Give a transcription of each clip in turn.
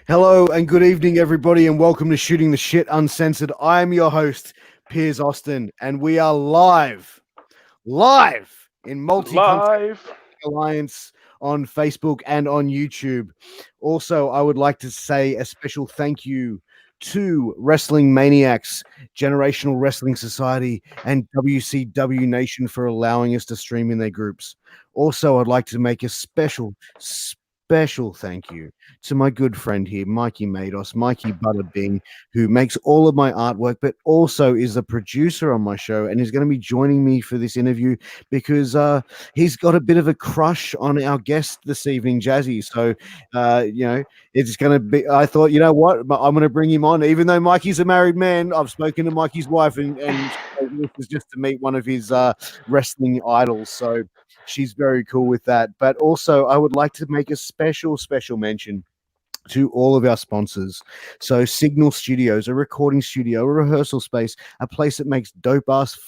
Hello and good evening, everybody, and welcome to Shooting the Shit Uncensored. I am your host, Piers Austin, and we are live in Multi-Content Live. Alliance on Facebook and on YouTube. Also, I would like to say a special thank you to Wrestling Maniacs, Generational Wrestling Society, and WCW Nation for allowing us to stream in their groups. Also, I'd like to make a special thank you to my good friend here, Mikey Mados, Mikey Butterbing, who makes all of my artwork, but also is a producer on my show and is going to be joining me for this interview because he's got a bit of a crush on our guest this evening, Jazzy. So, it's going to be, I thought, you know what, I'm going to bring him on, even though Mikey's a married man. I've spoken to Mikey's wife and this is just to meet one of his wrestling idols. So she's very cool with that. But also, I would like to make a special mention to all of our sponsors. So Signal Studios, a recording studio, a rehearsal space, a place that makes dope ass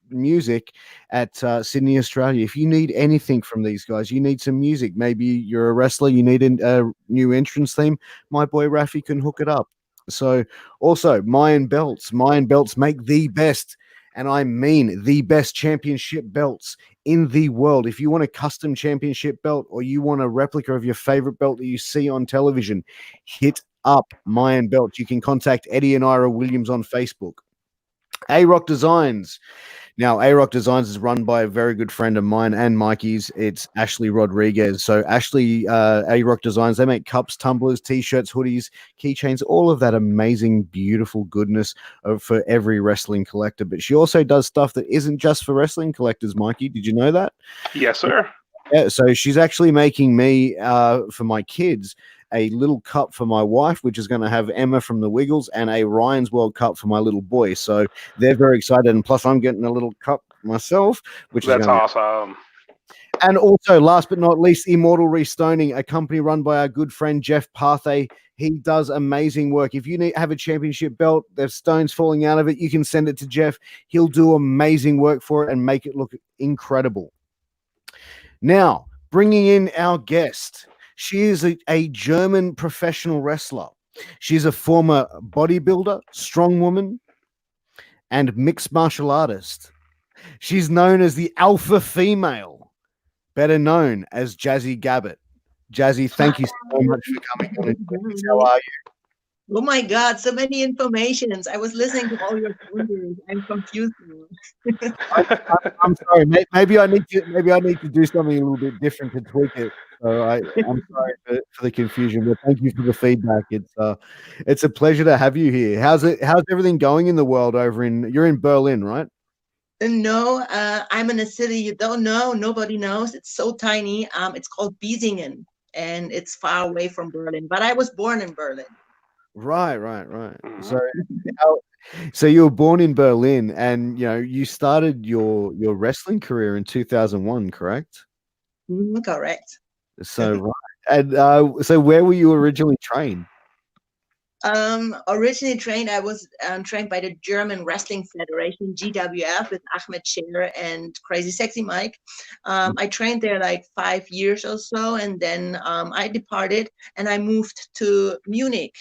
music at Sydney, Australia. If you need anything from these guys, you need some music. Maybe you're a wrestler, you need a new entrance theme. My boy Rafi can hook it up. So also Mayan Belts. Mayan Belts make the best, and I mean the best championship belts in the world. If you want a custom championship belt or you want a replica of your favorite belt that you see on television, hit up Mayan Belts. You can contact Eddie and Ira Williams on Facebook. A-Rock Designs. Now, A-Rock Designs is run by a very good friend of mine and Mikey's. It's Ashley Rodriguez. So Ashley, A-Rock Designs, they make cups, tumblers, T-shirts, hoodies, keychains, all of that amazing, beautiful goodness for every wrestling collector. But she also does stuff that isn't just for wrestling collectors, Mikey. Did you know that? Yes, sir. Yeah, so she's actually making me, for my kids, a little cup for my wife, which is going to have Emma from the Wiggles, and a Ryan's World Cup for my little boy. So they're very excited. And plus, I'm getting a little cup myself, which That's is going to awesome. And also, last but not least, Immortal Restoning, a company run by our good friend Jeff Parthay. He does amazing work. If you have a championship belt, there's stones falling out of it, you can send it to Jeff. He'll do amazing work for it and make it look incredible. Now, bringing in our guest. She is a German professional wrestler. She's a former bodybuilder, strongwoman, and mixed martial artist. She's known as the alpha female, better known as Jazzy Gabert. Jazzy, thank you so much for coming on. How are you? Oh my God, so many informations. I was listening to all your stories. I'm confused now. I'm sorry. Maybe I need to do something a little bit different to tweak it. So I'm sorry for the confusion, but thank you for the feedback. It's a pleasure to have you here. How's everything going in the world you're in Berlin, right? No, I'm in a city you don't know. Nobody knows. It's so tiny. It's called Biesingen, and it's far away from Berlin. But I was born in Berlin. Right. So you were born in Berlin, and you started your wrestling career in 2001, correct? Correct. So right, and so where were you originally trained? Originally trained, I was trained by the German Wrestling Federation, GWF, with Ahmed Scher and Crazy Sexy Mike. I trained there like 5 years or so, and then I departed and I moved to Munich.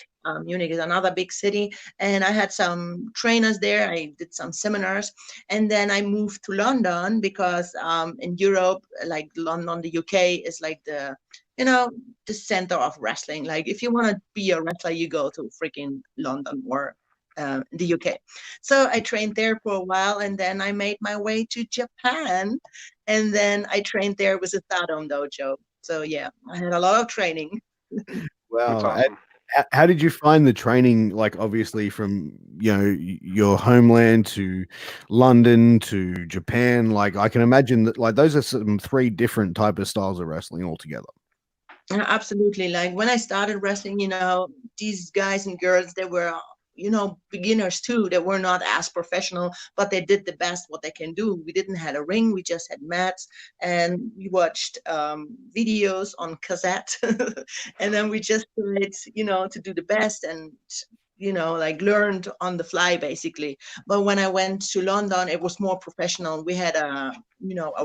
Munich is another big city, and I had some trainers there. I did some seminars, and then I moved to London because in Europe, like London, the UK is like the center of wrestling. Like if you want to be a wrestler, you go to freaking London or the UK. So I trained there for a while, and then I made my way to Japan, and then I trained there with a Stardom dojo. So yeah, I had a lot of training. Wow. Awesome. How did you find the training? Like, obviously, from your homeland to London to Japan. Like, I can imagine that. Like, those are some 3 different type of styles of wrestling altogether. Absolutely. Like when I started wrestling, these guys and girls, they were, beginners too. They were not as professional, but they did the best what they can do. We didn't have a ring. We just had mats, and we watched videos on cassette. And then we just tried, to do the best, and like learned on the fly basically. But when I went to London, it was more professional. We had a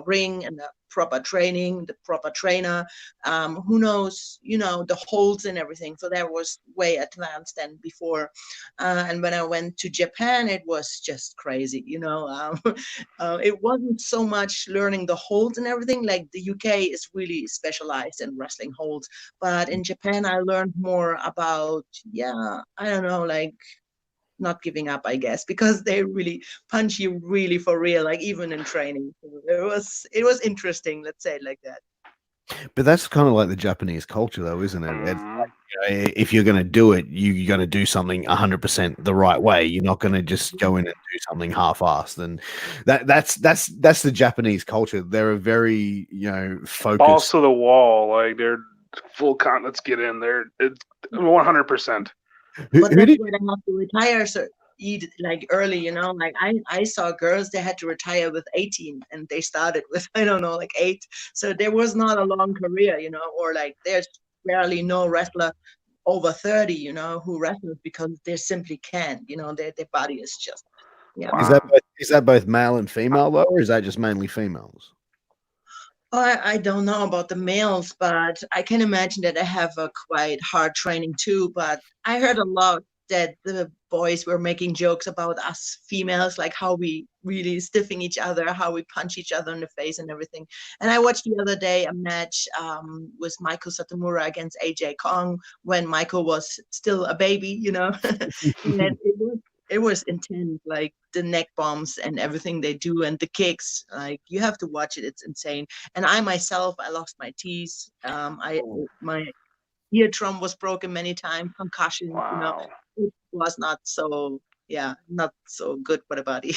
ring and a proper training, the proper trainer, who knows, the holds and everything. So that was way advanced than before. And when I went to Japan, it was just crazy, it wasn't so much learning the holds and everything. Like the UK is really specialized in wrestling holds, but in Japan, I learned more about, yeah, I don't know, like not giving up, I guess, because they really punch you really for real, like even in training. So it was interesting, let's say it like that. But that's kind of like the Japanese culture, though, isn't it? It's Mm. like, if you're going to do it, you're going to do something 100% the right way. You're not going to just go in and do something half-assed. And that's the Japanese culture. They're a very focused. Balls to the wall, like they're full con. Let's get in there. It's 100%. But Who that's did where they have to retire, so eat like early, like I saw girls, they had to retire with 18 and they started with I don't know, like 8. So there was not a long career, or like there's barely no wrestler over 30, who wrestles because they simply can't, their body is just, yeah. Wow. is that both male and female though, or is that just mainly females? I don't know about the males, but I can imagine that they have a quite hard training too. But I heard a lot that the boys were making jokes about us females, like how we really stiffing each other, how we punch each other in the face and everything. And I watched the other day a match with Michael Satomura against AJ Kong when Michael was still a baby, and it was intense, like the neck bombs and everything they do and the kicks. Like you have to watch it; it's insane. And I myself, I lost my teeth. My eardrum was broken many times, concussions. Wow. It was not so, yeah, not so good for the body.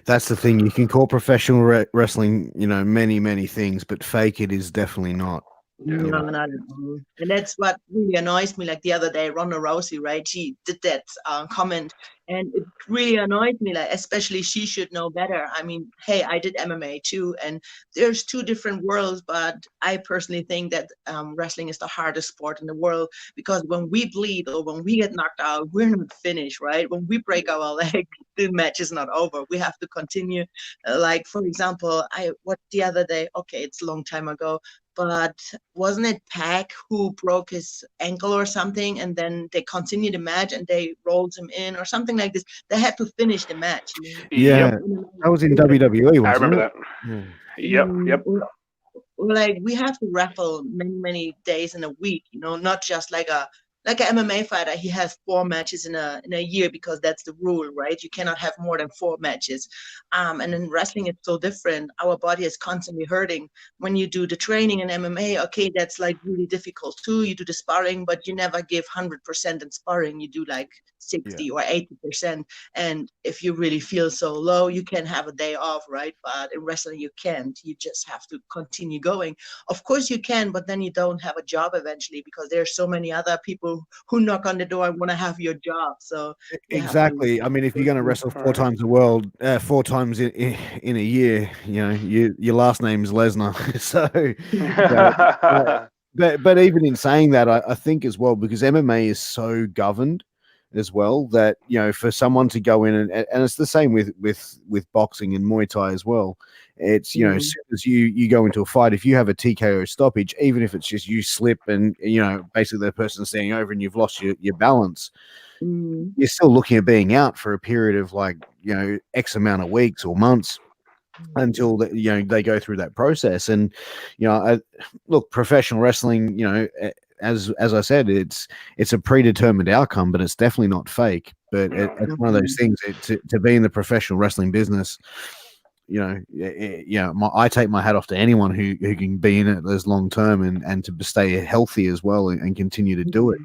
That's the thing. You can call professional wrestling, many, many things, but fake it is definitely not. Yeah. No, not at all. And that's what really annoys me. Like the other day, Ronda Rousey, right? She did that comment, and it really annoyed me. Like, especially she should know better. I mean, hey, I did MMA too, and there's two different worlds. But I personally think that wrestling is the hardest sport in the world because when we bleed or when we get knocked out, we're not finished, right? When we break our leg, the match is not over. We have to continue. Like for example, what the other day? Okay, it's a long time ago, but wasn't it Pac who broke his ankle or something, and then they continued the match and they rolled him in or something like this? They had to finish the match. Yeah, Yep. that was in WWE, I wasn't remember it? that. Yeah. Yep. Yep. Like we have to raffle many days in a week, not just like an MMA fighter. He has 4 matches in a year because that's the rule, right? You cannot have more than 4 matches. And in wrestling, it's so different. Our body is constantly hurting. When you do the training in MMA, okay, that's like really difficult too. You do the sparring, but you never give 100% in sparring. You do like 60 or 80%. And if you really feel so low, you can have a day off, right? But in wrestling, you can't. You just have to continue going. Of course you can, but then you don't have a job eventually because there's so many other people who knock on the door and want to have your job. So you have to Exactly. I mean, if you're going to wrestle All 4 times the world, 4 times in a year, your last name's Lesnar. So, right. but even in saying that, I think as well, because MMA is so governed as well, that for someone to go in and it's the same with boxing and Muay Thai as well. It's as soon as you go into a fight, if you have a TKO stoppage, even if it's just you slip and basically the person's standing over and you've lost your balance, you're still looking at being out for a period of like X amount of weeks or months until they go through that process. And look, professional wrestling, as I said, it's a predetermined outcome, but it's definitely not fake. But it's one of those things to be in the professional wrestling business. I take my hat off to anyone who can be in it as long term and to stay healthy as well and continue to do it.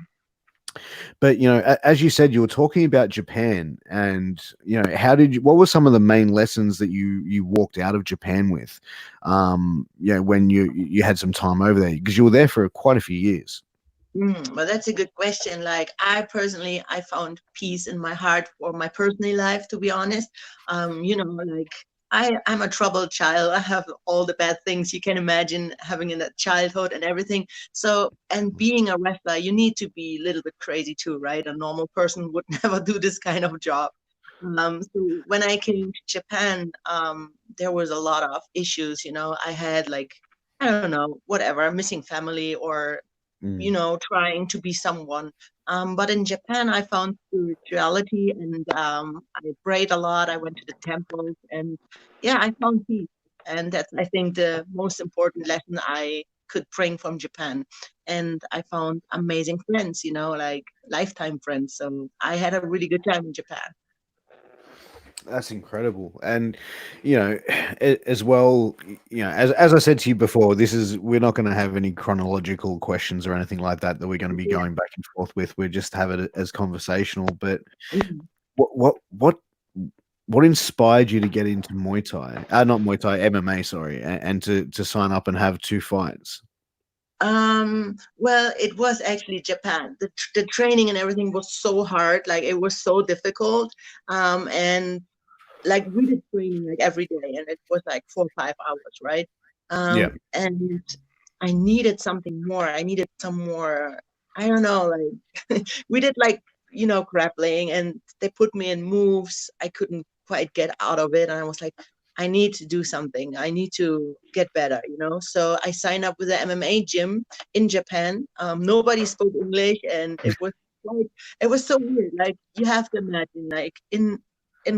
But as you said, you were talking about Japan, and what were some of the main lessons that you walked out of Japan with? When you had some time over there, because you were there for quite a few years. Well, that's a good question. Like I personally, I found peace in my heart for my personal life, to be honest. Like I'm a troubled child. I have all the bad things you can imagine having in that childhood and everything. So, and being a wrestler, you need to be a little bit crazy too, right? A normal person would never do this kind of job. So when I came to Japan, there was a lot of issues. I had like, I don't know, whatever, missing family or Mm. trying to be someone. But in Japan, I found spirituality, and I prayed a lot. I went to the temples, and yeah, I found peace. And that's, I think, the most important lesson I could bring from Japan. And I found amazing friends, like lifetime friends. So I had a really good time in Japan. That's incredible. And, as well, as I said to you before, we're not going to have any chronological questions or anything like that we're going to be Yeah. going back and forth with. We just have it as conversational. But Mhm. what what inspired you to get into Muay Thai? Not Muay Thai, MMA, sorry, and to sign up and have two fights? Well, it was actually Japan. The training and everything was so hard, like it was so difficult. And like we did training like every day, and it was like 4 or 5 hours, right? Yeah. And I needed something more. I needed some more, I don't know, like we did like, grappling, and they put me in moves I couldn't quite get out of it. And I was like, I need to do something. I need to get better. So I signed up with the MMA gym in Japan. Nobody spoke English, and like, it was so weird. Like you have to imagine, like in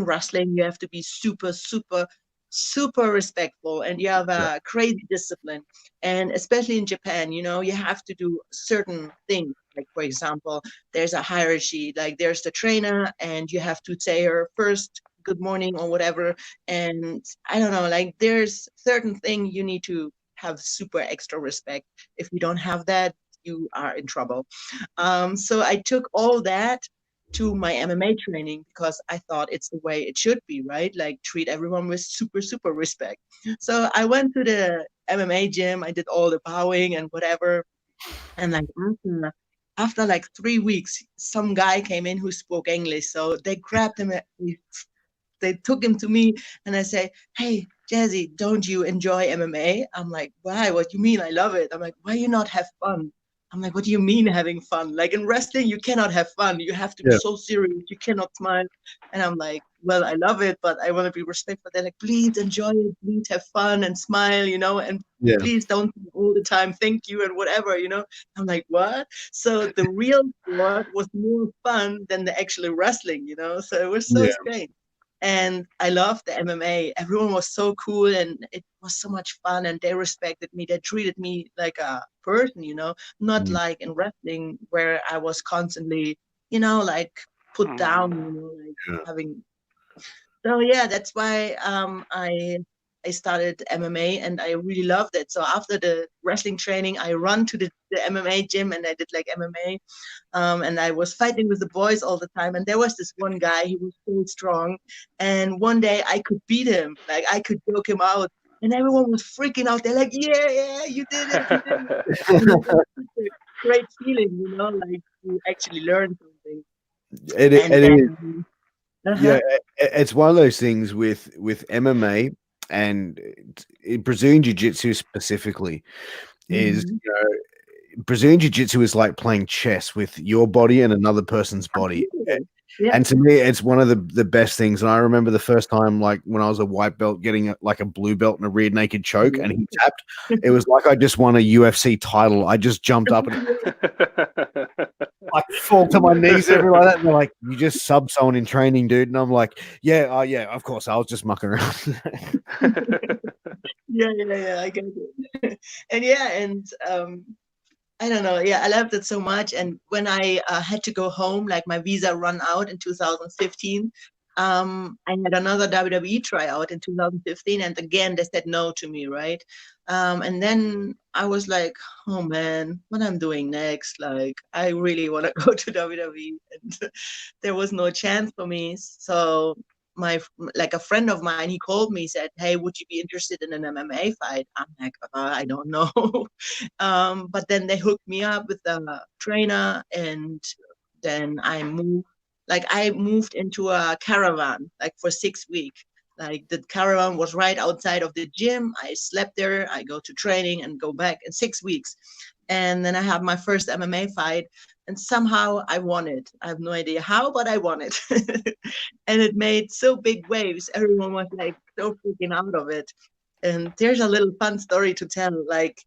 wrestling, you have to be super, super, super respectful, and you have Yeah. a crazy discipline. And especially in Japan, you have to do certain things. Like, for example, there's a hierarchy, like there's the trainer, and you have to say her first good morning or whatever. And I don't know, like there's certain thing you need to have super extra respect. If you don't have that, you are in trouble. So I took all that to my MMA training because I thought it's the way it should be, right? Like treat everyone with super, super respect. So I went to the MMA gym. I did all the bowing and whatever. And like after like 3 weeks, some guy came in who spoke English. So they grabbed him. They took him to me, and I say, "Hey, Jazzy, don't you enjoy MMA?" I'm like, "Why? What do you mean? I love it." I'm like, "Why you not have fun?" I'm like, "What do you mean having fun? Like in wrestling, you cannot have fun. You have to be Yeah. so serious. You cannot smile." And I'm like, "Well, I love it, but I want to be respectful." They're like, "Please enjoy it. Please have fun and smile, and Yeah. please don't say all the time thank you and whatever." I'm like, "What?" So the real sport was more fun than the actual wrestling. So it was so Yeah. strange. And I loved the MMA. Everyone was so cool, and it was so much fun, and they respected me. They treated me like a person, not Mm. like in wrestling where I was constantly, like put down, like Yeah. having. So yeah, that's why I started MMA, and I really loved it. So after the wrestling training, I run to the MMA gym, and I did like MMA. And I was fighting with the boys all the time. And there was this one guy, he was so strong. And one day I could beat him, like I could choke him out. And everyone was freaking out. They're like, "Yeah, yeah, you did it, you did it." And it was such a great feeling, like you actually learn something. And It is. then, Yeah, uh-huh. it's one of those things with MMA and Brazilian Jiu Jitsu specifically is, Mhm. Brazilian Jiu Jitsu is like playing chess with your body and another person's body. Absolutely. Yeah. And to me, it's one of the best things. And I remember the first time, like when I was a white belt, getting like a blue belt and a rear naked choke, and he tapped. It was like I just won a UFC title. I just jumped up and like fall to my knees, everything like that. And they're like, "You just sub someone in training, dude." And I'm like, "Yeah, yeah, of course. I was just mucking around." Yeah, yeah, yeah, I get it. And yeah, and I don't know. Yeah, I loved it so much. And when I had to go home, like my visa run out in 2015, I had another WWE tryout in 2015, and again they said no to me, right? And then I was like, oh man, what I'm doing next? Like, I really want to go to WWE, and there was no chance for me. So my like a friend of mine, he called me, said, "Hey, would you be interested in an MMA fight?" I'm like, I don't know. But then they hooked me up with a trainer, and then I moved into a caravan like for 6 weeks. Like the caravan was right outside of the gym. I slept there. I go to training and go back in 6 weeks. And then I had my first MMA fight. and somehow I won it. I have no idea how, but I won it. And it made so big waves. Everyone was like so freaking out of it. And there's a little fun story to tell. Like,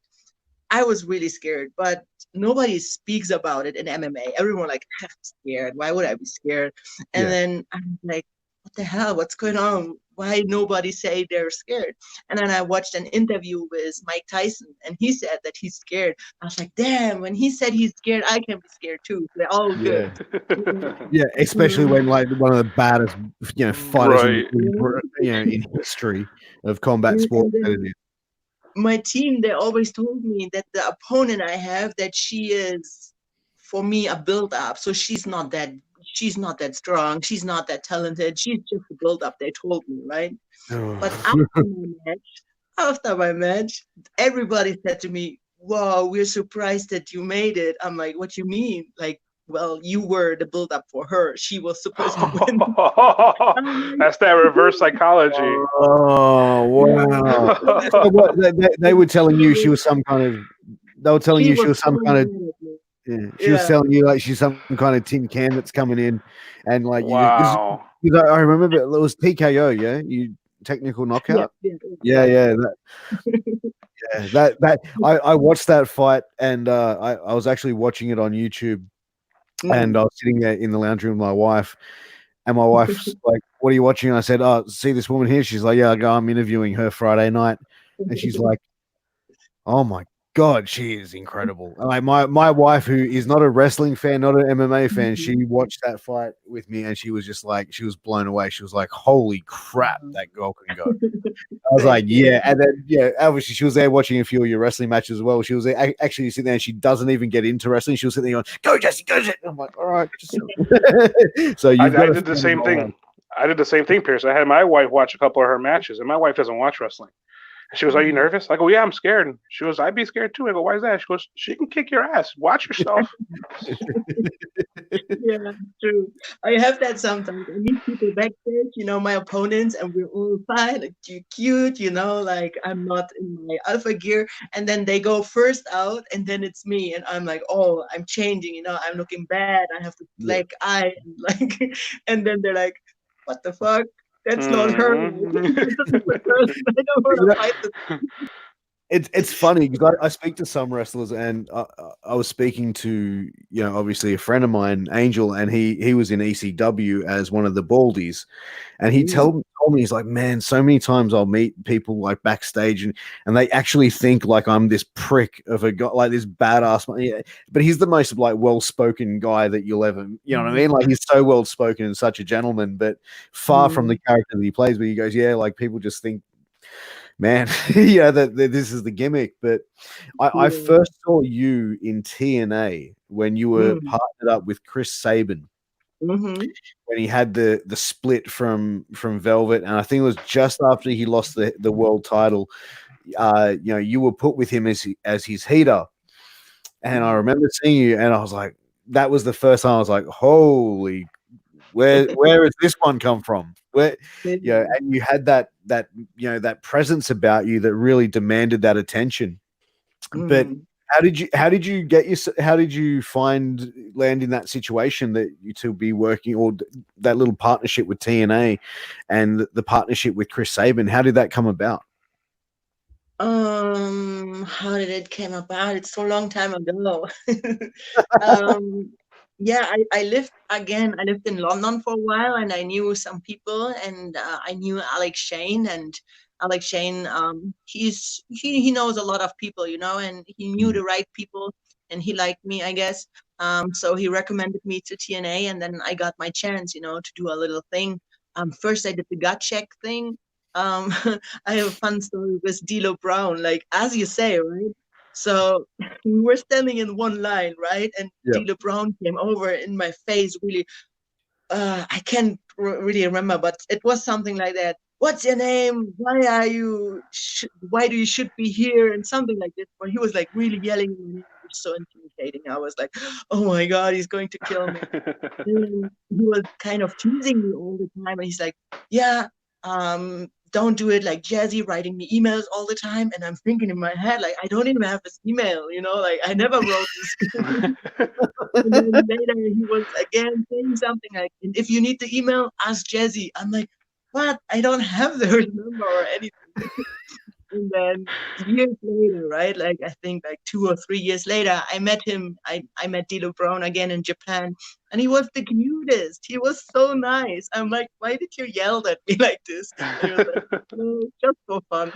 I was really scared, but nobody speaks about it in MMA. Everyone like, I'm scared. Why would I be scared? And then I'm like, what the hell? What's going on? Why nobody say they're scared? And then I watched an interview with Mike Tyson, and he said that he's scared. I was like, damn, when he said he's scared, I can be scared too. They're all good. Yeah, especially when like one of the baddest, fighters Right. in history of combat sport. My team, they always told me that the opponent I have, that she is, for me, a build-up. So she's not that strong. She's not that talented. She's just a build-up. They told me, right? But after my match, everybody said to me, "Wow, we're surprised that you made it." I'm like, "What you mean?" Like, well, you were the build-up for her. She was supposed to win. That's that reverse psychology. Oh wow! So what, they were telling you she was some kind of. They were telling you she was some kind of. Yeah, she was telling you like she's some kind of tin can that's coming in, and like wow. I remember it was TKO. Yeah, you technical knockout. Yeah. That I watched that fight, and I was actually watching it on YouTube, and I was sitting there in the lounge room with my wife. And my wife's like, "What are you watching?" And I said, "Oh, see this woman here." She's like, "Yeah, I'm interviewing her Friday night." And she's like, "Oh my God, she is incredible." And like my wife, who is not a wrestling fan, not an MMA fan, she watched that fight with me, and she was just like, she was blown away. She was like, "Holy crap, that girl can go." I was like, "Yeah." And then obviously she was there watching a few of your wrestling matches as well. She was actually sitting there, and she doesn't even get into wrestling. She was sitting there going, "Go, Jesse, go, Jesse." I'm like, "All right." So I did the same thing. I did the same thing, Pierce. I had my wife watch a couple of her matches, and my wife doesn't watch wrestling. She goes, "Are you nervous?" I go, "Yeah, I'm scared." And she goes, "I'd be scared too." I go, "Why is that?" She goes, "She can kick your ass. Watch yourself." Yeah, true. I have that sometimes. I meet people backstage, my opponents, and we're all fine, like cute, like I'm not in my alpha gear. And then they go first out, and then it's me, and I'm like, oh, I'm changing, I'm looking bad. I have to black eye, and like, and then they're like, what the fuck? That's not her. This is the person I don't want to fight this. It's funny because I speak to some wrestlers, and I was speaking to obviously a friend of mine, Angel, and he was in ECW as one of the baldies, and he told me, he's like, "Man, so many times I'll meet people like backstage, and they actually think like I'm this prick of a guy, like this badass." Yeah, but he's the most like well-spoken guy that you'll ever, you know what I mean? Like he's so well-spoken and such a gentleman, but far from the character that he plays. But he goes, "Yeah, like people just think, man, that this is the gimmick." But I first saw you in TNA when you were partnered up with Chris Sabin. When he had the split from Velvet, and I think it was just after he lost the world title. You were put with him as his heater, and I remember seeing you, and I was like, that was the first time I was like, holy. Where has this one come from? And you had that presence about you that really demanded that attention. But how did you find land in that situation that you to be working, or that little partnership with TNA and the partnership with Chris Sabin? How did that come about? How did it came about? It's so long time ago. Yeah, I lived in London for a while, and I knew some people, and I knew Alex Shane, and Alex Shane, he knows a lot of people, and he knew the right people, and he liked me, I guess. So he recommended me to TNA, and then I got my chance, to do a little thing. First I did the gut check thing. I have a fun story with D'Lo Brown, like as you say, right? So we were standing in one line, right? And D'Lo Brown came over in my face, really. I can't really remember, but it was something like that. What's your name? Why are you? Why do you should be here? And something like this. But he was like really yelling. It was so intimidating. I was like, oh my God, he's going to kill me. And he was kind of teasing me all the time, and he's like, yeah. don't do it like Jazzy writing me emails all the time. And I'm thinking in my head, like, I don't even have his email, like I never wrote this. And then later he was again saying something like, "And if you need the email, ask Jazzy." I'm like, what? I don't have their number or anything. And then years later, right? Like I think like 2 or 3 years later, I met him. I met Dilo Brown again in Japan, and he was the cutest. He was so nice. I'm like, why did you yell at me like this? And he was like, no, just for fun.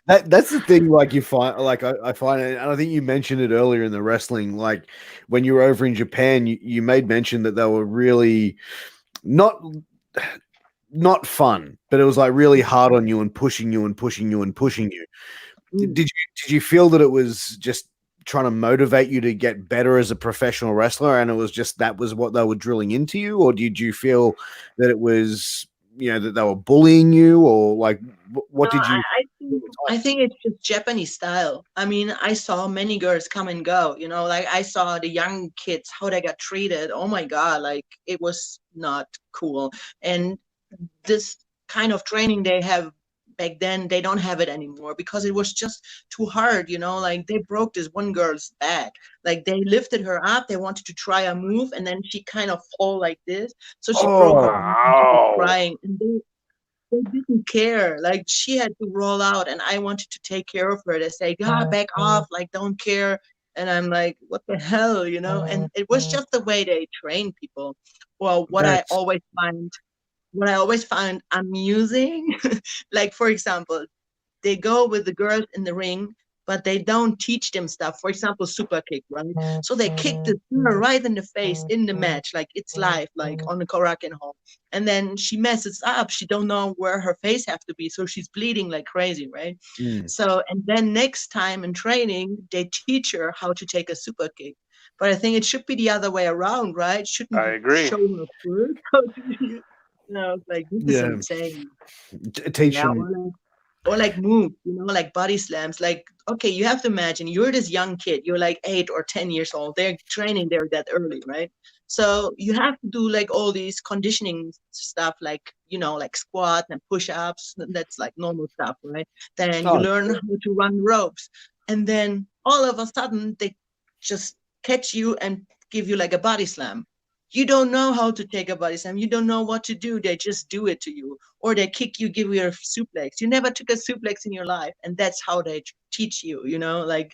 That's the thing. Like you find, like I find, and I think you mentioned it earlier in the wrestling. Like when you were over in Japan, you made mention that they were really not fun, but it was like really hard on you and pushing you and pushing you and pushing you. Did you feel that it was just trying to motivate you to get better as a professional wrestler, and it was just that was what they were drilling into you, or did you feel that it was that they were bullying you, or like what No, did you? I think it's just Japanese style. I mean, I saw many girls come and go, like I saw the young kids, how they got treated. Oh my God, like it was not cool. And this kind of training they have back then, they don't have it anymore because it was just too hard, like they broke this one girl's back. Like they lifted her up, they wanted to try a move, and then she kind of fall like this. So she broke her back and she was Wow. crying. And they didn't care. Like she had to roll out, and I wanted to take care of her. They say, "God, back off! Like don't care." And I'm like, "What the hell?" And it was just the way they train people. Well, That's what I always find amusing, like for example, they go with the girls in the ring, but they don't teach them stuff. For example, super kick, right? So they kick the girl right in the face in the match, like it's live, like on the Korakuen Hall. And then she messes up. She don't know where her face have to be, so she's bleeding like crazy, right? So and then next time in training, they teach her how to take a super kick. But I think it should be the other way around, right? Shouldn't I you agree. show her first how to do? Like this is insane. teach Yeah, them. or like moves, like body slams. Like, okay, you have to imagine you're this young kid, you're like 8 or 10 years old. They're training there that early, right? So you have to do like all these conditioning stuff, like, like squat and push-ups. That's like normal stuff, right? Then you Oh, learn how to run ropes. And then all of a sudden they just catch you and give you like a body slam. You don't know how to take a body slam. You don't know what to do. They just do it to you. Or they kick you, give you a suplex. You never took a suplex in your life. And that's how they teach you, like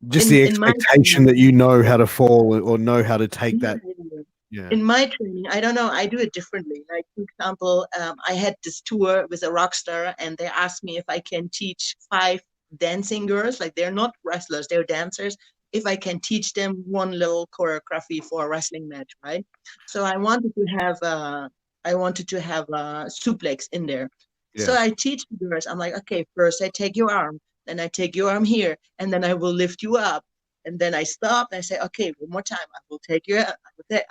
just the in my expectation that you know how to fall or know how to take that. training, Yeah. in my training, I don't know, I do it differently. Like, for example, I had this tour with a rock star, and they asked me if I can teach 5 dancing girls. Like, they're not wrestlers, they're dancers. If I can teach them one little choreography for a wrestling match, right? So I wanted to have a suplex in there. So Yeah. I teach the girls. I'm like, okay, first I take your arm, then I take your arm here, and then I will lift you up. And then I stop and I say, okay, one more time. I will take your,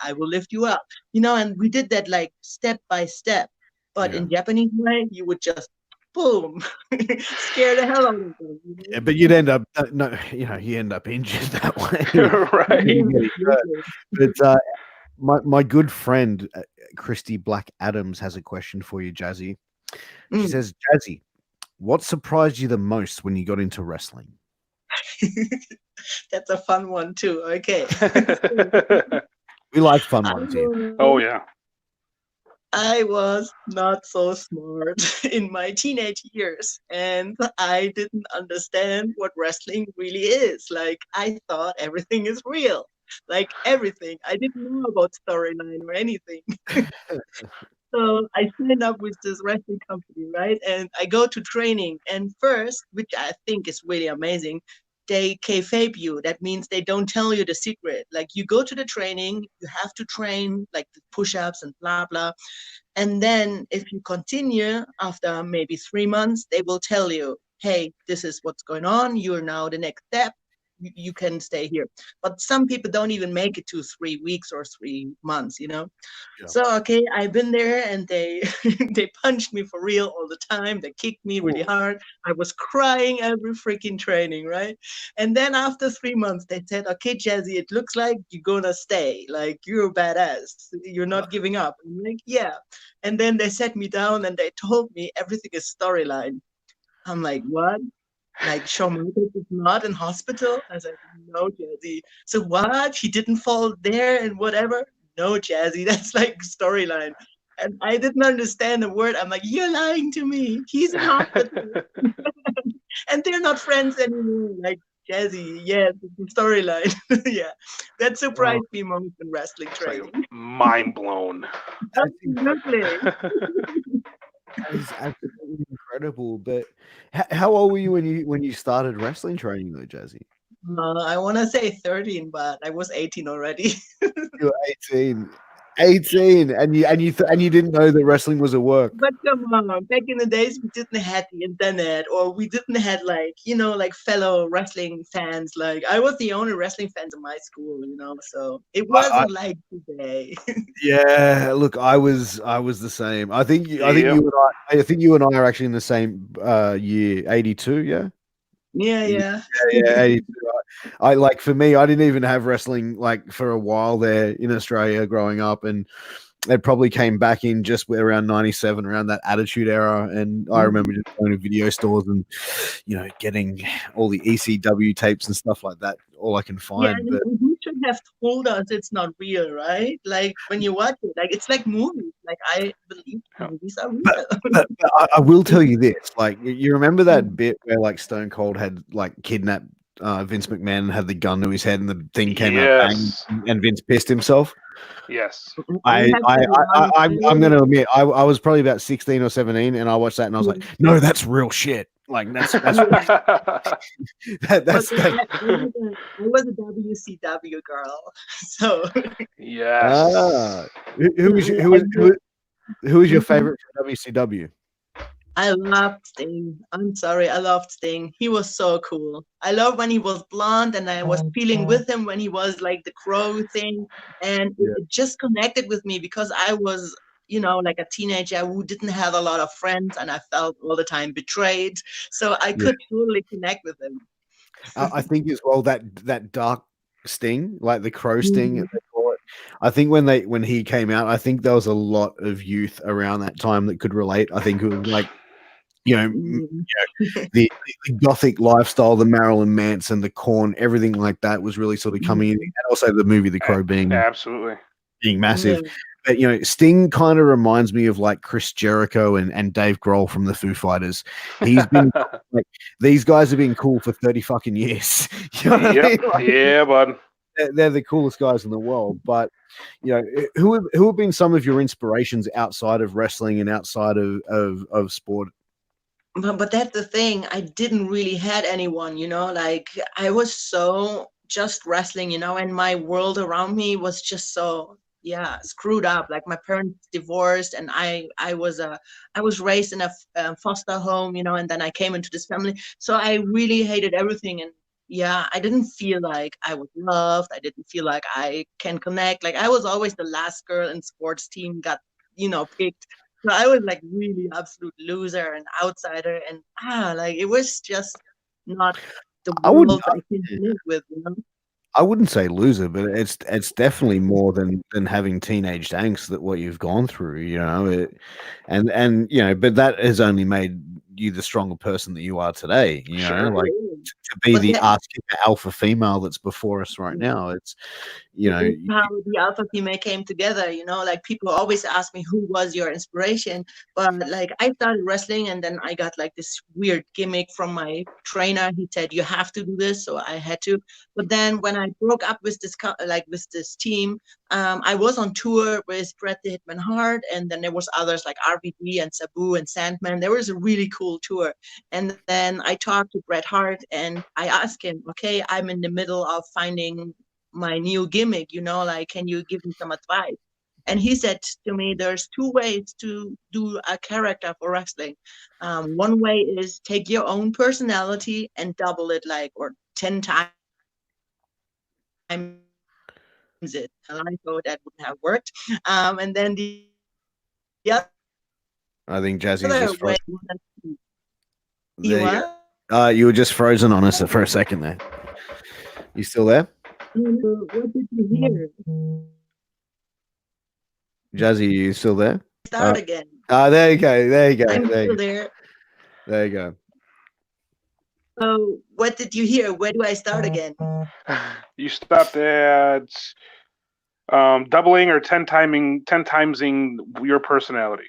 I will lift you up. And we did that like step by step. But Yeah. in Japanese way, you would just boom, scare the hell out of them. Yeah, but you'd end up no, you end up injured that way. Right. But my good friend Christy Black Adams has a question for you, Jazzy. She says, Jazzy, what surprised you the most when you got into wrestling? That's a fun one too. Okay. We like fun ones here. Oh yeah. I was not so smart in my teenage years, and I didn't understand what wrestling really is. Like, I thought everything is real, like everything. I didn't know about storyline or anything. So I signed up with this wrestling company, right? And I go to training. And first, which I think is really amazing, they kayfabe you. That means they don't tell you the secret. Like, you go to the training, you have to train like the push-ups and blah blah. And then if you continue after maybe 3 months, they will tell you, hey, this is what's going on. You're now the next step. you can stay here. But some people don't even make it to 3 weeks or 3 months, you know. Yeah. So okay, I've been there, and they they punched me for real all the time. They kicked me really hard. I was crying every freaking training, right? And then after 3 months, they said, "Okay, Jazzy, it looks like you're gonna stay. Like you're a badass. You're not giving up." I'm like, "Yeah." And then they sat me down and they told me everything is storyline. I'm like, "What? Like Shawn Michaels is not in hospital?" I was like, "No, Jazzy." So what? He didn't fall there and whatever? No, Jazzy, that's like storyline. And I didn't understand a word. I'm like, "You're lying to me. He's in hospital." And they're not friends anymore. Like, Jazzy, yes, it's a storyline. Yeah. That Oh, surprised me most in wrestling It's like training. mind blown. that's Absolutely. that is absolutely incredible. But how old were you when you started wrestling training though, Jazzy? I want to say 13, but I was 18 already. You were 18. 18, and you didn't know that wrestling was a work. But come on, back in the days, we didn't have the internet, or we didn't have like, like fellow wrestling fans. Like I was the only wrestling fans in my school, so it I wasn't like today. Yeah, look, I was the same. Yep. I think you and I are actually in the same year, 82, yeah? Yeah, Yeah, yeah. yeah, 82. I like for me, I didn't even have wrestling like for a while there in Australia growing up, and it probably came back in just around 97, around that Attitude Era. And I remember just going to video stores and, getting all the ECW tapes and stuff like that, all I can Yeah, find. and But you should have told us it's not real, right? Like when you watch it, like it's like movies. Like I believe movies are but real. I will tell you this: like, you remember that bit where like Stone Cold had like kidnapped Vince McMahon and had the gun to his head, and the thing came out bang, Yes. and Vince pissed himself. Yes. I have that one. I'm going to admit, I was probably about 16 or 17, and I watched that, and I was like, no, that's real shit. Like that's Yeah. But that. I was a WCW girl, so Yes. Ah, who was I who was your did. favorite from WCW? I loved Sting. I'm sorry, I loved Sting. He was so cool. I loved when he was blonde, and I was feeling with him when he was like the crow thing, and Yeah, it just connected with me because I was, like a teenager who didn't have a lot of friends, and I felt all the time betrayed. So I yeah. could totally connect with him. I think as well that dark Sting, like the crow Sting, Mhm. they call it. I think when he came out, I think there was a lot of youth around that time that could relate. I think it was like Mhm. the gothic lifestyle, the Marilyn Manson, the Corn, everything like that was really sort of coming in, and also the movie The Crow Absolutely. being Yeah. massive. But Sting kind of reminds me of like Chris Jericho and Dave Grohl from the Foo Fighters. He's been like these guys have been cool for 30 fucking years. You know what I Yep. mean? Like, Yeah, bud. they're the coolest guys in the world. But who have been some of your inspirations outside of wrestling and outside of sport? But that's the thing. I didn't really had anyone, like I was so just wrestling, and my world around me was just so, yeah, screwed up. Like my parents divorced, and I was raised in a foster home, and then I came into this family. So I really hated everything, and yeah, I didn't feel like I was loved. I didn't feel like I can connect. Like I was always the last girl in sports team got, picked. So I was like really absolute loser and outsider, and like it was just not the I wouldn't. world I can live with. I wouldn't say loser, but it's definitely more than having teenage angst that what you've gone through, and but that has only made you the stronger person that you are today. Sure. Like Yeah. to be But the that, alpha female that's before us right now. It's you This know, is how the alpha female came together. Like people always ask me who was your inspiration, but like I started wrestling, and then I got like this weird gimmick from my trainer. He said you have to do this, so I had to. But then when I broke up with this with this team, I was on tour with Bret the Hitman Hart, and then there was others like RVD and Sabu and Sandman. There was a really cool tour, and then I talked to Bret Hart, and I asked him, okay, I'm in the middle of finding my new gimmick, like, can you give me some advice? And he said to me, there's two ways to do a character for wrestling. One way is take your own personality and double it, like, or 10 times it. And I thought that wouldn't have worked. And then the other way, I think Jazzy's just frozen. you There what? you go. You were just frozen on us for a second there. You still there? What did you hear? Jazzy, you still there? Start again. There you go. There you go. I'm There you still go. there. There you go. So, what did you hear? Where do I start again? You stopped at doubling or 10 timesing your personality.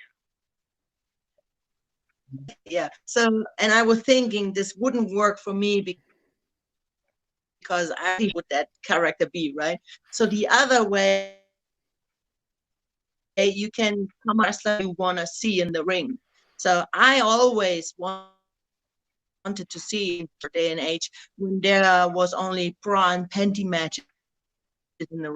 Yeah. So, and I was thinking this wouldn't work for me because I would that character be, right? So the other way, you can come wrestler you want to see in the ring. So I always wanted to see in the day and age when there was only bra and panty matches in the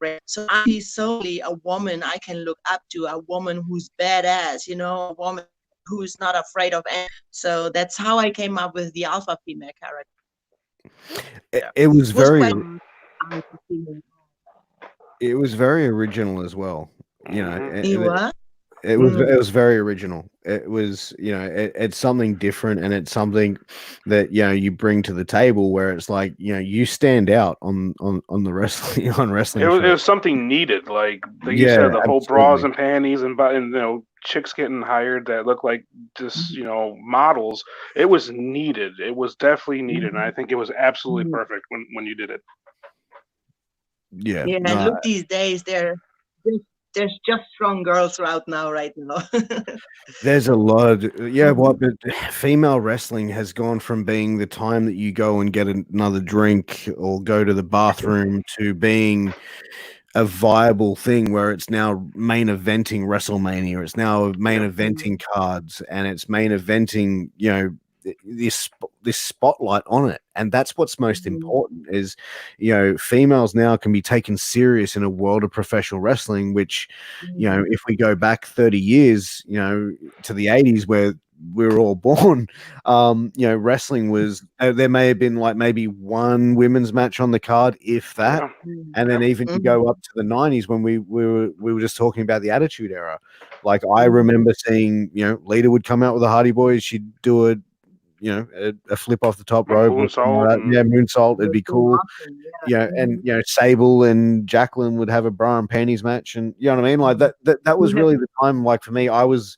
ring. So I be solely a woman I can look up to, a woman who's badass, a woman who's not afraid of anything. So that's how I came up with the alpha female character. It was very. Quite It was very original as well. You know, Mhm. what? it was very original. It was, it's something different, and it's something that you bring to the table where it's like you stand out on the wrestling on It wrestling was, it shows. was something needed. Like you Yeah, said, the whole bras absolutely. and panties and chicks getting hired that look like just models. It was needed. It was definitely needed, and I think it was absolutely perfect when you did it. Yeah, Yeah, and no, look these days, there's just strong girls out now, right now. there's a lot of but female wrestling has gone from being the time that you go and get another drink or go to the bathroom to being a viable thing where it's now main eventing WrestleMania. It's now main Yeah. eventing cards, and it's main eventing, this spotlight on it. And that's what's most important is, females now can be taken serious in a world of professional wrestling, which, if we go back 30 years, to the 80s where we were all born, wrestling was, there may have been like maybe one women's match on the card, if that. Yeah. And then even you go up to the 90s when we were just talking about the Attitude Era. Like I remember seeing, Lita would come out with the Hardy Boys. She'd do a flip off the top A rope or something like moonsault. that. Yeah, moonsault. It'd be cool. Yeah. And Sable and Jacqueline would have a bra and panties match, and you know what I mean. Like that was really the time. Like for me, I was,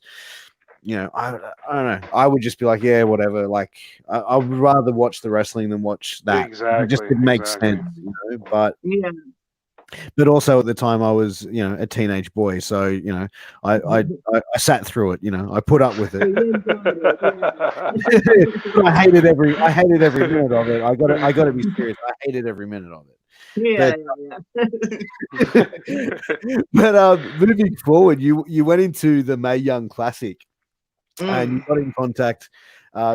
I don't know. I would just be like, yeah, whatever. Like I would rather watch the wrestling than watch that. It just Exactly. didn't make Exactly. sense, But Yeah. also at the time I was, a teenage boy, so I sat through it. I put up with it. But I hated every minute of it. I got to be serious. I hated every minute of it. Yeah, But moving forward, you went into the Mae Young Classic, and you Mm. got in contact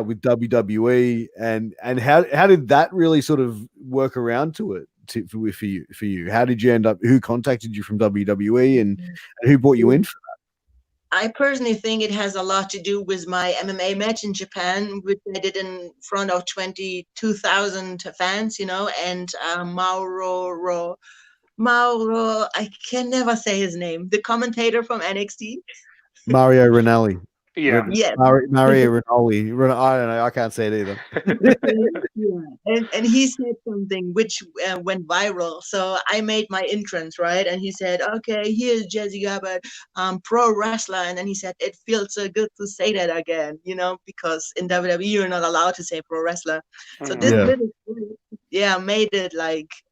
with WWE, and how did that really sort of work around to it for you? How did you end up? Who contacted you from WWE, and who brought you in? I personally think it has a lot to do with my MMA match in Japan, which I did in front of 22,000 fans, and Mauro, I can never say his name, the commentator from NXT. Mario Ranalli. Yeah. Yes. Mario Ranalli. I don't know. I can't say it either. Yeah. And he said something which went viral. So I made my entrance, right? And he said, okay, here's Jazzy Gabert, pro wrestler. And then he said, it feels so good to say that again, because in WWE, you're not allowed to say pro wrestler. So this Yeah. little,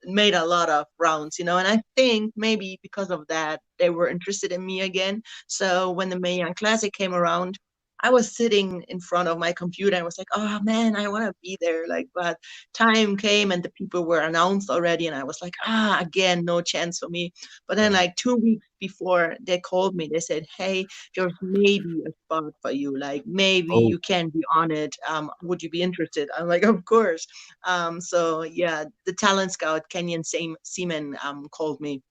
made a lot of rounds, and I think maybe because of that, they were interested in me again. So when the Mae Young Classic came around, I was sitting in front of my computer and was like, oh man, I want to be there. But time came and the people were announced already. And I was like, again, no chance for me. But then, 2 weeks before they called me, they said, hey, there's maybe a spot for you. Maybe you can be on it. Would you be interested? I'm like, of course. So, yeah, the talent scout, Kenyon Seaman, called me.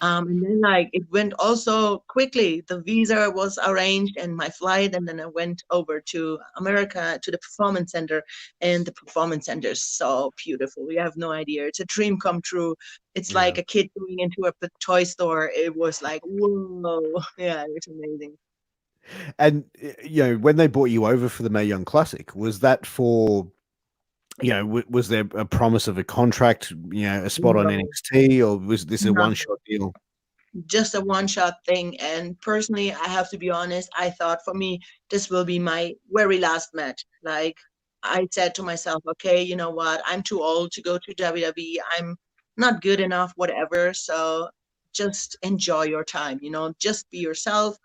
And then like it went also quickly. The visa was arranged and my flight, and then I went over to America to the performance center. And the performance center is so beautiful. You have no idea. It's a dream come true. It's Yeah. like a kid going into a toy store. It was like, whoa. Yeah, it's amazing. And you know, when they brought you over for the Mae Young Classic, was that for, you know, was there a promise of a contract, you know, a spot on No, NXT, or was this a one nothing. shot deal? Just a one shot thing. And personally, I have to be honest, I thought for me, this will be my very last match. Like, I said to myself, okay, you know what? I'm too old to go to WWE. I'm not good enough, whatever. So just enjoy your time, just be yourself,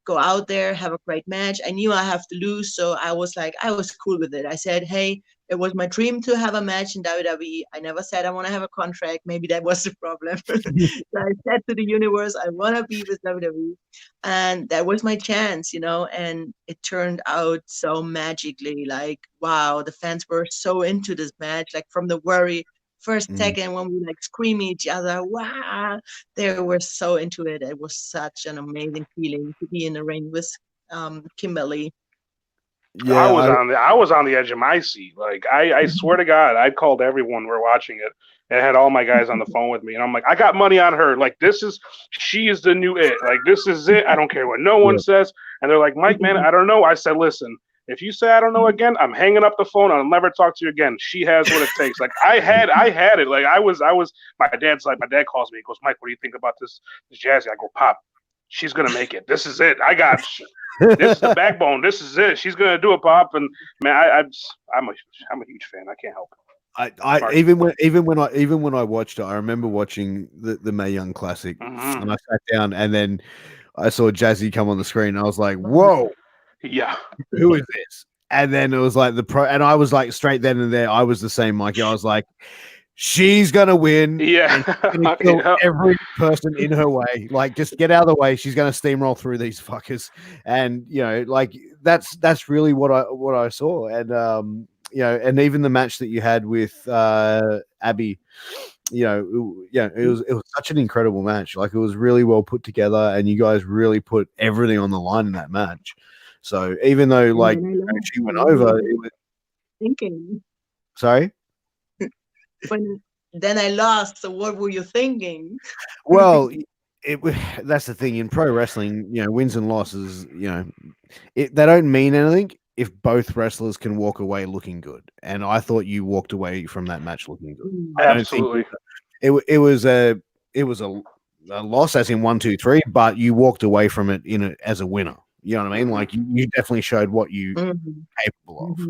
go out there, have a great match. I knew I have to lose. So I was like, I was cool with it. I said, hey, it was my dream to have a match in WWE. I never said I want to have a contract. Maybe that was the problem. So I said to the universe, I want to be with WWE. And that was my chance, and it turned out so magically. Like, wow, the fans were so into this match. Like, from the very first Mm. second when we like scream each other, wow, they were so into it. It was such an amazing feeling to be in the ring with Kimberly. I Yeah, was on the edge of my seat. Like I swear to God, I called everyone we're watching it and had all my guys on the phone with me. And I'm like, I got money on her. Like she is the new it. Like this is it. I don't care what no one yeah. says. And they're like, Mike, man, I don't know. I said, listen, if you say I don't know again, I'm hanging up the phone. I'll never talk to you again. She has what it takes. Like I had it. Like I was. My dad calls me. He goes, Mike, what do you think about this Jazzy? I go, Pop, she's gonna make it. This is it. This is the backbone. This is it. She's gonna do it, Pop. And man, I'm a huge fan. I can't help it. I even when I watched it, I remember watching the Mae Young Classic, Mm-hmm. and I sat down, and then I saw Jazzy come on the screen, and I was like, "Whoa, Yeah. who is this?" And then it was like and I was like, straight then and there, I was the same, Mikey. I was like, she's gonna win, Yeah. and she's gonna kill Yeah. every person in her way. Like, just get out of the way. She's gonna steamroll through these fuckers, and like that's really what I saw, and and even the match that you had with Abby, it was such an incredible match. Like, it was really well put together, and you guys really put everything on the line in that match. So even though like she went over, it was thinking. Sorry. Then I lost. So what were you thinking? Well, that's the thing in pro wrestling. Wins and losses. They don't mean anything if both wrestlers can walk away looking good. And I thought you walked away from that match looking good. Absolutely. It was a loss, as in 1, 2, 3, but you walked away from it as a winner. You know what I mean? Like, you definitely showed what you capable of.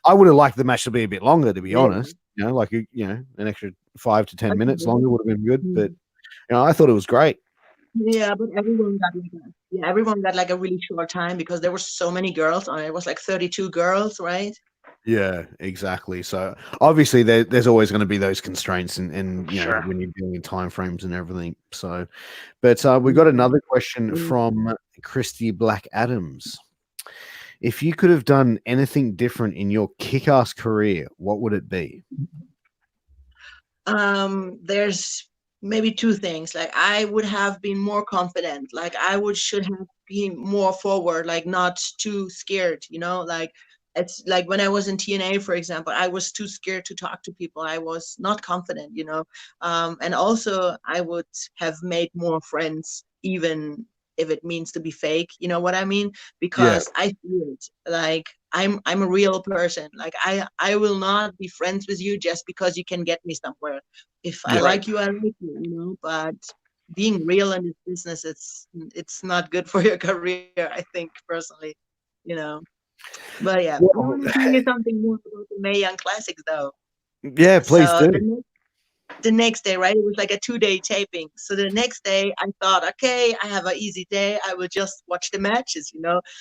I would have liked the match to be a bit longer, to be honest. Like an extra 5 to 10 minutes longer would have been good. But I thought it was great. Yeah, but everyone got like a really short time because there were so many girls on it. It was like 32 girls, right? Yeah, exactly. So obviously there's always going to be those constraints and Sure. when you're dealing in time frames and everything. So, but we got another question from Christy Black Adams. If you could have done anything different in your kick-ass career, what would it be? There's maybe two things. Like, I would have been more confident. Like, should have been more forward, like not too scared, like, it's like when I was in TNA, for example, I was too scared to talk to people. I was not confident, and also I would have made more friends, even if it means to be fake, you know what I mean? Because I feel it. Like, I'm a real person. Like, I will not be friends with you just because you can get me somewhere. If I like you, I like you, but being real in this business, it's not good for your career, I think, personally, But yeah, I want to tell you something more about the Mae Young Classics, though. Yeah, please do. The next day, right? It was like a 2-day taping. So the next day, I thought, okay, I have an easy day. I will just watch the matches,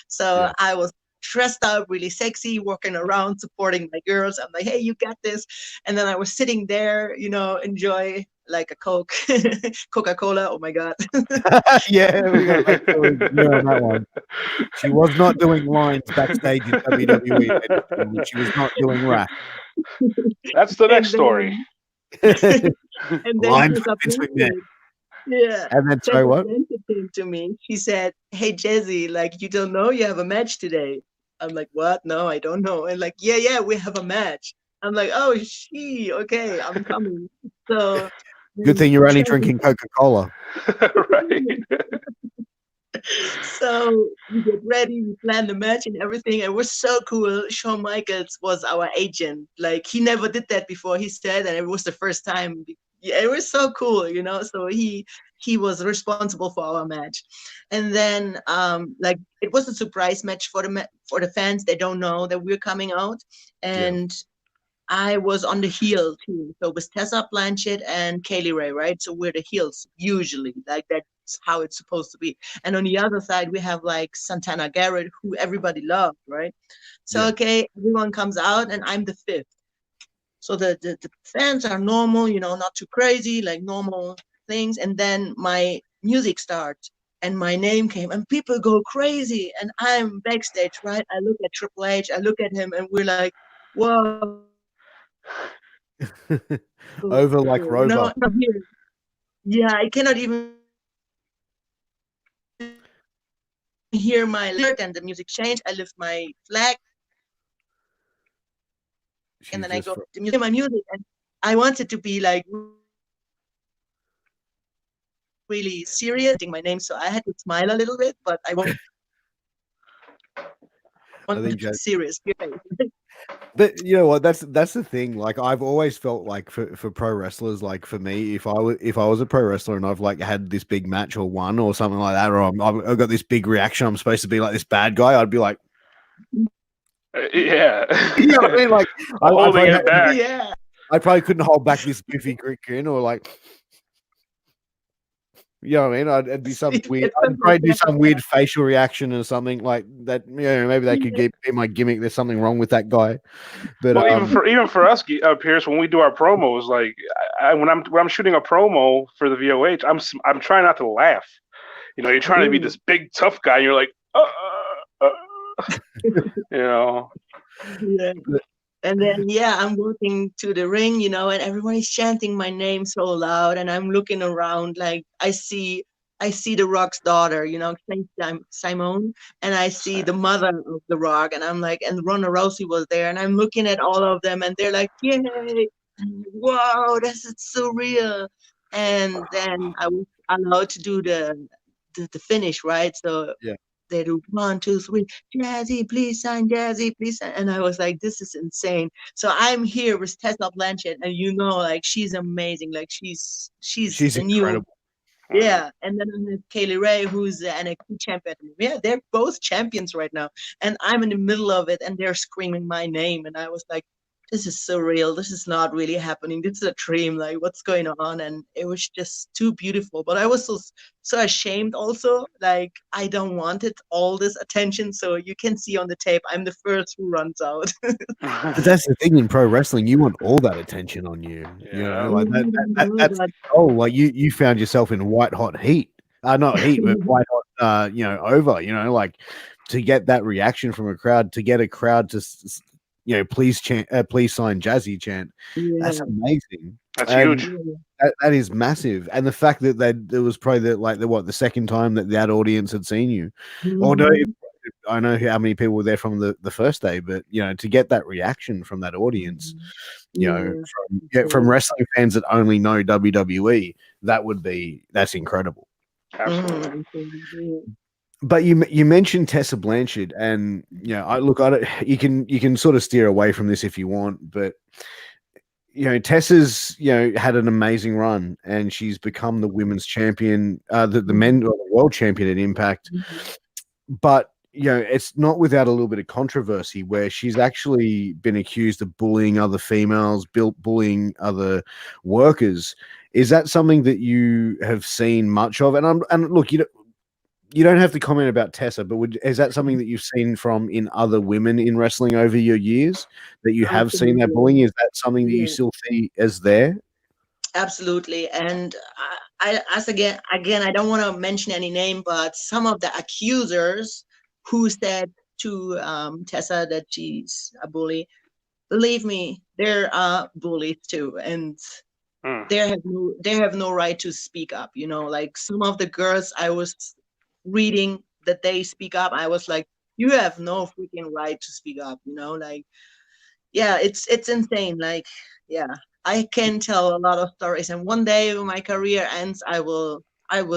So I was dressed up, really sexy, walking around, supporting my girls. I'm like, hey, you got this. And then I was sitting there, enjoy like a Coke, Coca-Cola. Oh my God. Yeah, we got to make sure we're clear on that one. She was not doing lines backstage in WWE. She was not doing rap. That's the next story. And then Line for Vince McMahon. Yeah. And then sorry, Tessa what? Blanchard came to me. She said, "Hey Jazzy, like you don't know you have a match today." I'm like, "What? No, I don't know." And like, yeah, we have a match. I'm like, "Oh, okay, I'm coming." So Good then thing you're only Jazzy drinking Coca-Cola. Right. So we get ready, we plan the match and everything. It was so cool. Shawn Michaels was our agent. Like he never did that before. He said, and it was the first time. Yeah, it was so cool, you know. So he was responsible for our match, and then like it was a surprise match for for the fans. They don't know that we're coming out, Yeah. and I was on the heel team. So it was Tessa Blanchett and Kaylee Ray, right? So we're the heels usually. Like that's how it's supposed to be. And on the other side, we have like Santana Garrett, who everybody loved, right? So Yeah. okay, everyone comes out and I'm the fifth. So the fans are normal, you know, not too crazy, like normal things. And then my music starts and my name came and people go crazy. And I'm backstage, right? I look at Triple H, I look at him, and we're like, whoa, Over like you know, Rover. I'm here. Yeah, I cannot even hear my lyric and the music change. I lift my flag and She's then I just go to my music, and I wanted to be like really serious my name, so I had to smile a little bit, but I wanted I to think be serious. but you know what? That's the thing. Like I've always felt like for pro wrestlers, like for me, if I was a pro wrestler and I've like had this big match or won or something like that, or I've got this big reaction, I'm supposed to be like this bad guy. I'd be like, Yeah. you know what I mean? Like I Holding probably it back. Yeah, I probably couldn't hold back this goofy grin or like, you know what I mean? It'd be some weird. it's I'd something probably like do that. some weird facial reaction or something like that. You know, maybe they could be my gimmick. There's something wrong with that guy. But Well, even for us, Pierce, when we do our promos, like when I'm shooting a promo for the VOH, I'm trying not to laugh. You know, you're trying to be this big tough guy. And you're like, you know. Yeah. And then yeah, I'm walking to the ring, you know, and everybody's chanting my name so loud, and I'm looking around like I see the Rock's daughter, you know, Simone, and I see the mother of the Rock, and I'm like, and Ronda Rousey was there, and I'm looking at all of them, and they're like, yay, and wow, this is so real. And then I was allowed to do the finish, right? So yeah, they do 1, 2, 3, Jazzy, please sign, Jazzy, please sign. And I was like, this is insane. So I'm here with Tessa Blanchett, and you know, like she's amazing. Like she's she's the new, incredible. yeah. And then I have Kaylee Ray, who's the NXT champion. Yeah, they're both champions right now. And I'm in the middle of it, and they're screaming my name. And I was like, this is so real. This is not really happening. This is a dream. Like, what's going on? And it was just too beautiful. But I was so ashamed also. Like, I don't want it all this attention. So you can see on the tape, I'm the first who runs out. But that's the thing in pro wrestling, you want all that attention on you. You know, Yeah. like that's the goal. Like you found yourself in white hot heat. Not heat, but white hot you know, over, you know, like to get that reaction from a crowd, to get a crowd to you know, please chant, please sign Jazzy chant. That's Yeah. amazing. That's And huge. that is massive. And the fact that there was probably the second time that audience had seen you. Or no, Mhm. I know how many people were there from the first day, but you know, to get that reaction from that audience, you know, from Yeah. wrestling fans that only know WWE, that's incredible. Absolutely. But you mentioned Tessa Blanchard, and you know, I don't, you can sort of steer away from this if you want, but you know, Tessa's, you know, had an amazing run, and she's become the women's champion, the men or the world champion at Impact. But you know, it's not without a little bit of controversy where she's actually been accused of bullying other females, bullying other workers. Is that something that you have seen much of? And look, you don't have to comment about Tessa, but is that something that you've seen from in other women in wrestling over your years, that you have seen that bullying? Is that something that you Yeah. still see as there? Absolutely. And as again, I don't want to mention any name, but some of the accusers who said to Tessa that she's a bully, believe me, there are bullies too. And Mm. they have no right to speak up. Like some of the girls I was reading that they speak up, I was like, you have no freaking right to speak up. Like, yeah, it's insane. Like, yeah, I can tell a lot of stories, and one day when my career ends, I will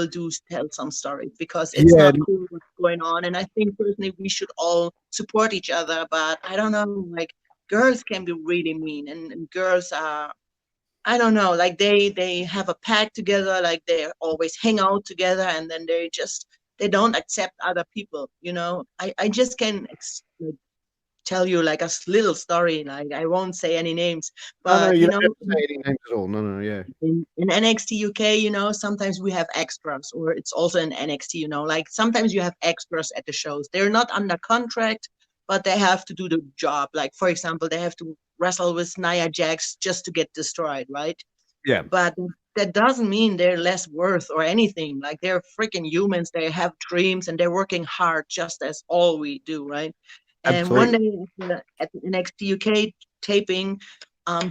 do tell some stories, because it's Yeah, not cool what's going on. And I think personally we should all support each other, but I don't know, like, girls can be really mean, and girls are, I don't know, like they have a pact together, like they always hang out together, and then they don't accept other people. I just can like, tell you like a little story. Like, I won't say any names, no, no, but you don't have to say any names at all. No, no, yeah, in NXT UK, sometimes we have extras, or it's also in NXT, like sometimes you have extras at the shows. They're not under contract, but they have to do the job. Like, for example, they have to wrestle with Nia Jax just to get destroyed, right? yeah, But that doesn't mean they're less worth or anything. Like, they're freaking humans. They have dreams and they're working hard just as all we do, right? And one absolutely. day at the NXT UK taping,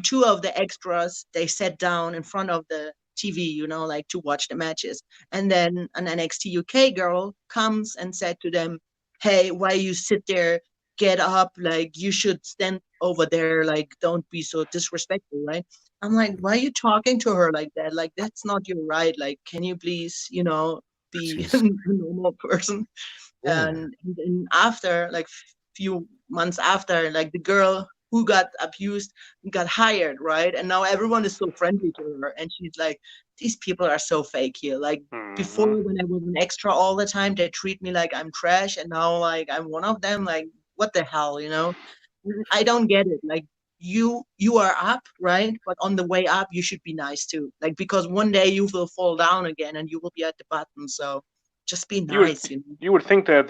two of the extras, they sat down in front of the TV, like to watch the matches. And then an NXT UK girl comes and said to them, "Hey, why you sit there? Get up! Like, you should stand over there. Like, don't be so disrespectful, right?" I'm like, "Why are you talking to her like that? Like, that's not your right. Like, can you please, That's be a ins- normal person?" yeah, And then after, like, few months after, like, the girl who got abused got hired, right? And now everyone is so friendly to her, and she's like, "These people are so fake here. Like, before, Mm. when I was an extra all the time, they treat me like I'm trash, and now, like, I'm one of them. Like, what the hell?" I don't get it. Like, you are up, right? But on the way up, you should be nice too. Like, because one day you will fall down again and you will be at the bottom. So just be You would nice. you would think that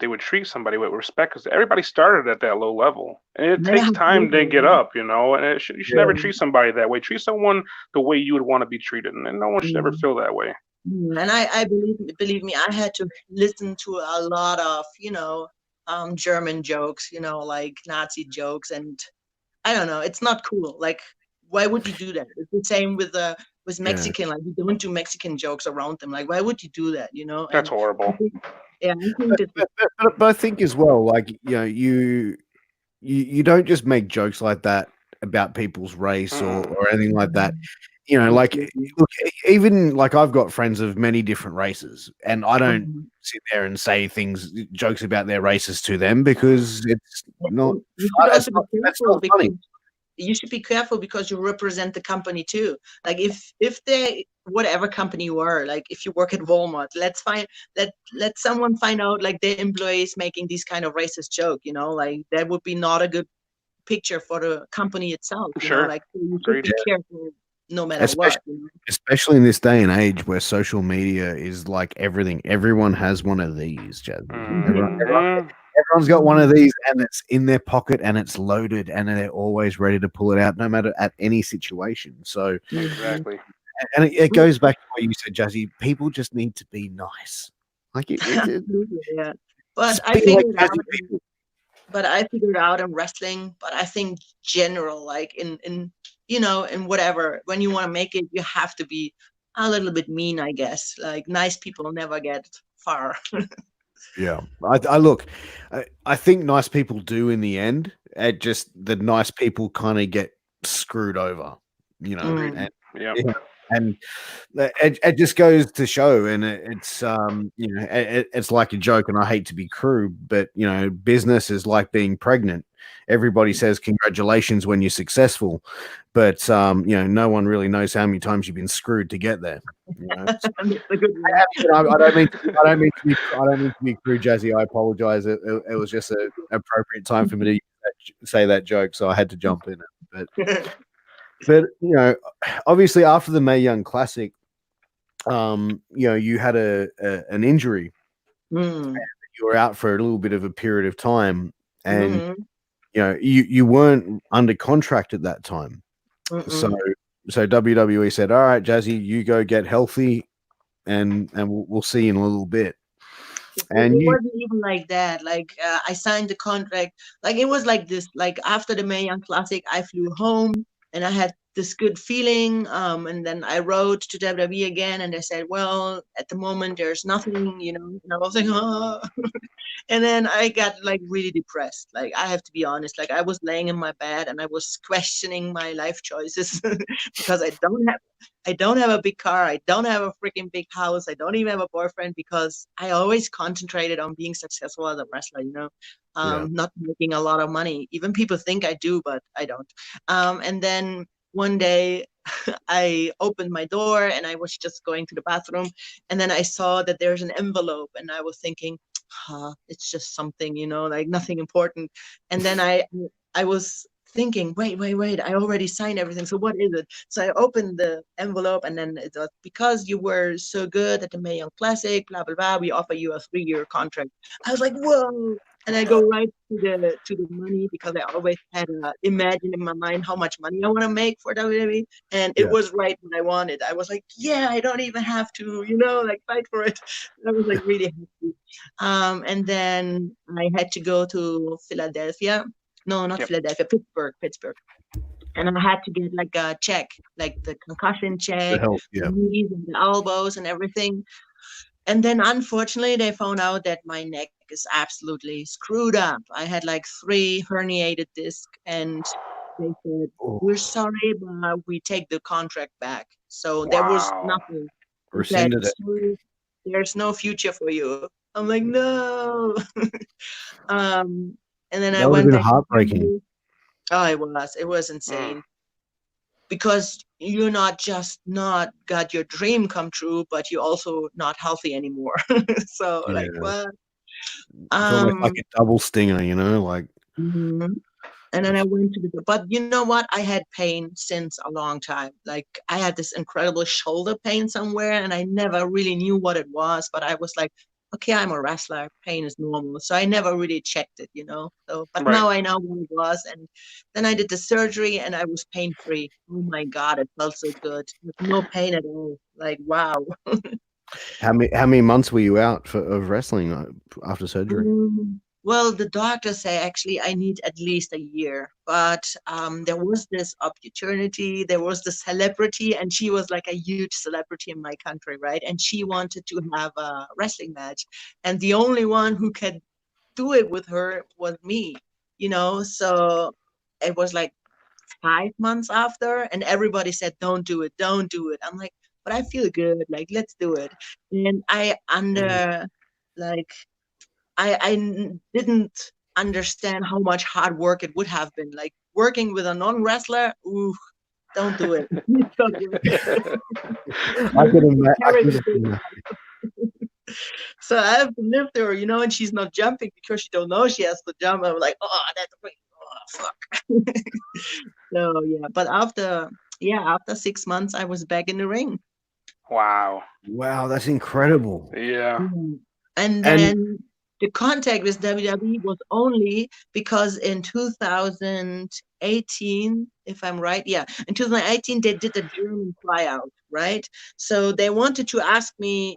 they would treet somebody with respect, because everybody started at that low level, and it Yeah, takes time to absolutely. get up, and you should never yeah, treat somebody that way. Treat someone the way you would want to be treated, and no one should ever Mm. feel that way. And I believe me, I had to listen to a lot of, German jokes, like Nazi jokes, and I don't know, it's not cool. Like, why would you do that? It's the same with yeah. Mexican. Like, you don't do Mexican jokes around them. Like, why would you do that? That's And I horrible. think, yeah, I think this is. But I think as well, like you don't just make jokes like that about people's race Mm-mm. or anything like that. Mhm. Like, Absolutely. look, even like I've got friends of many different races, and I don't Mhm. sit there and say jokes about their races to them because it's not, And you should it's also be not, that's careful, not funny. because you represent the company too. Like, if they, whatever company you are, like if you work at Walmart, let someone find out, like, their employees making these kind of racist joke. Like, that would be not a good picture for the company itself. Sure. Like, so you should Agreed. be careful no matter Especially, what. especially in this day and age where social media is like everything. Everyone has one of these, Jazzy. Hmm. Everyone's got one of Mhm. these, and it's in their pocket, and it's loaded, and they're always ready to pull it out, no matter at any situation. So, Mhm. Exactly. and it goes back to what you said, Jazzy. People just need to be nice. Like Absolutely, yeah. But just I be like figured Jazzy out people. but I figured out in wrestling, but I think general, like in whatever, when you want to make it, you have to be a little bit mean, I guess. Like, nice people never get far. Yeah, I look. I think nice people do in the end. It just the nice people kind of get screwed over, Agreed. Mm. and Yep. yeah, and it just goes to show, and it's it's like a joke, and I hate to be crude, but business is like being pregnant. Everybody says congratulations when you're successful, but no one really knows how many times you've been screwed to get there. So, That's a good one. I don't mean I don't mean to be I don't mean to be crude, Jazzy. I apologize. It was just an appropriate time for me to say that joke, so I had to jump in. But obviously after the Mae Young Classic, you had an injury. Mm. You were out for a little bit of a period of time, and Mm-hmm. you weren't under contract at that time. So Mm-mm. WWE said, "All right, Jazzy, you go get healthy, and we'll see you in a little bit." And It you, wasn't even like that. Like, I signed the contract. Like, it was like this. Like, after the Mae Young Classic, I flew home and I had this good feeling. And then I wrote to WWE again, and they said, well, at the moment there's nothing, and I was like, oh. And then I got like really depressed. Like, I have to be honest, like I was laying in my bed and I was questioning my life choices because I don't have a big car. I don't have a freaking big house. I don't even have a boyfriend because I always concentrated on being successful as a wrestler, not making a lot of money. Even people think I do, but I don't. And then one day I opened my door and I was just going to the bathroom, and then I saw that there's an envelope, and I was thinking, it's just something, like nothing important. And then I was thinking, wait, I already signed everything. So what is it? So I opened the envelope, and then it was, because you were so good at the Mae Young Classic, blah, blah, blah, we offer you a 3-year contract. I was like, whoa. And I go right to the money, because I always had imagined in my mind how much money I want to make for WWE. And it was right what I wanted. I was like, yeah, I don't even have to, like fight for it. I was like really happy. And then I had to go to Philadelphia. No, not Philadelphia, Pittsburgh. And I had to get like a check, like the concussion check, help, the knees and the elbows and everything. And then unfortunately they found out that my neck is absolutely screwed up. I had like 3 herniated discs, and they said, we're sorry, but we take the contract back. So there was nothing. They said, Rescinded it. sorry, there's no future for you. I'm like, no. And then I That would have went been back. heartbreaking. Oh, it was insane. Because you're not just not got your dream come true, but you're also not healthy anymore. So like, what? It's almost like a double stinger, like. And then I went to but you know what? I had pain since a long time. Like, I had this incredible shoulder pain somewhere, and I never really knew what it was, but I was like, okay, I'm a wrestler, pain is normal. So I never really checked it, So, but now I know what it was. And then I did the surgery and I was pain-free. Oh my God, it felt so good. With no pain at all. Like, wow. How many months were you out of wrestling after surgery? Well, the doctors say actually I need at least a year, but there was this opportunity, there was the celebrity, and she was like a huge celebrity in my country, right? And she wanted to have a wrestling match, and the only one who could do it with her was me, So it was like 5 months after, and everybody said, don't do it. I'm like, but I feel good, like, let's do it. And I didn't understand how much hard work it would have been. Like, working with a non-wrestler, ooh, don't do it. I could imagine. So I have to lift her, and she's not jumping because she don't know she has to jump. I'm like, oh, that's great. Oh, fuck. So yeah, but after 6 months, I was back in the ring. Wow, that's incredible. Yeah. And then the contact with WWE was only because in 2018, if I'm right, in 2018 they did a German tryout, right? So they wanted to ask me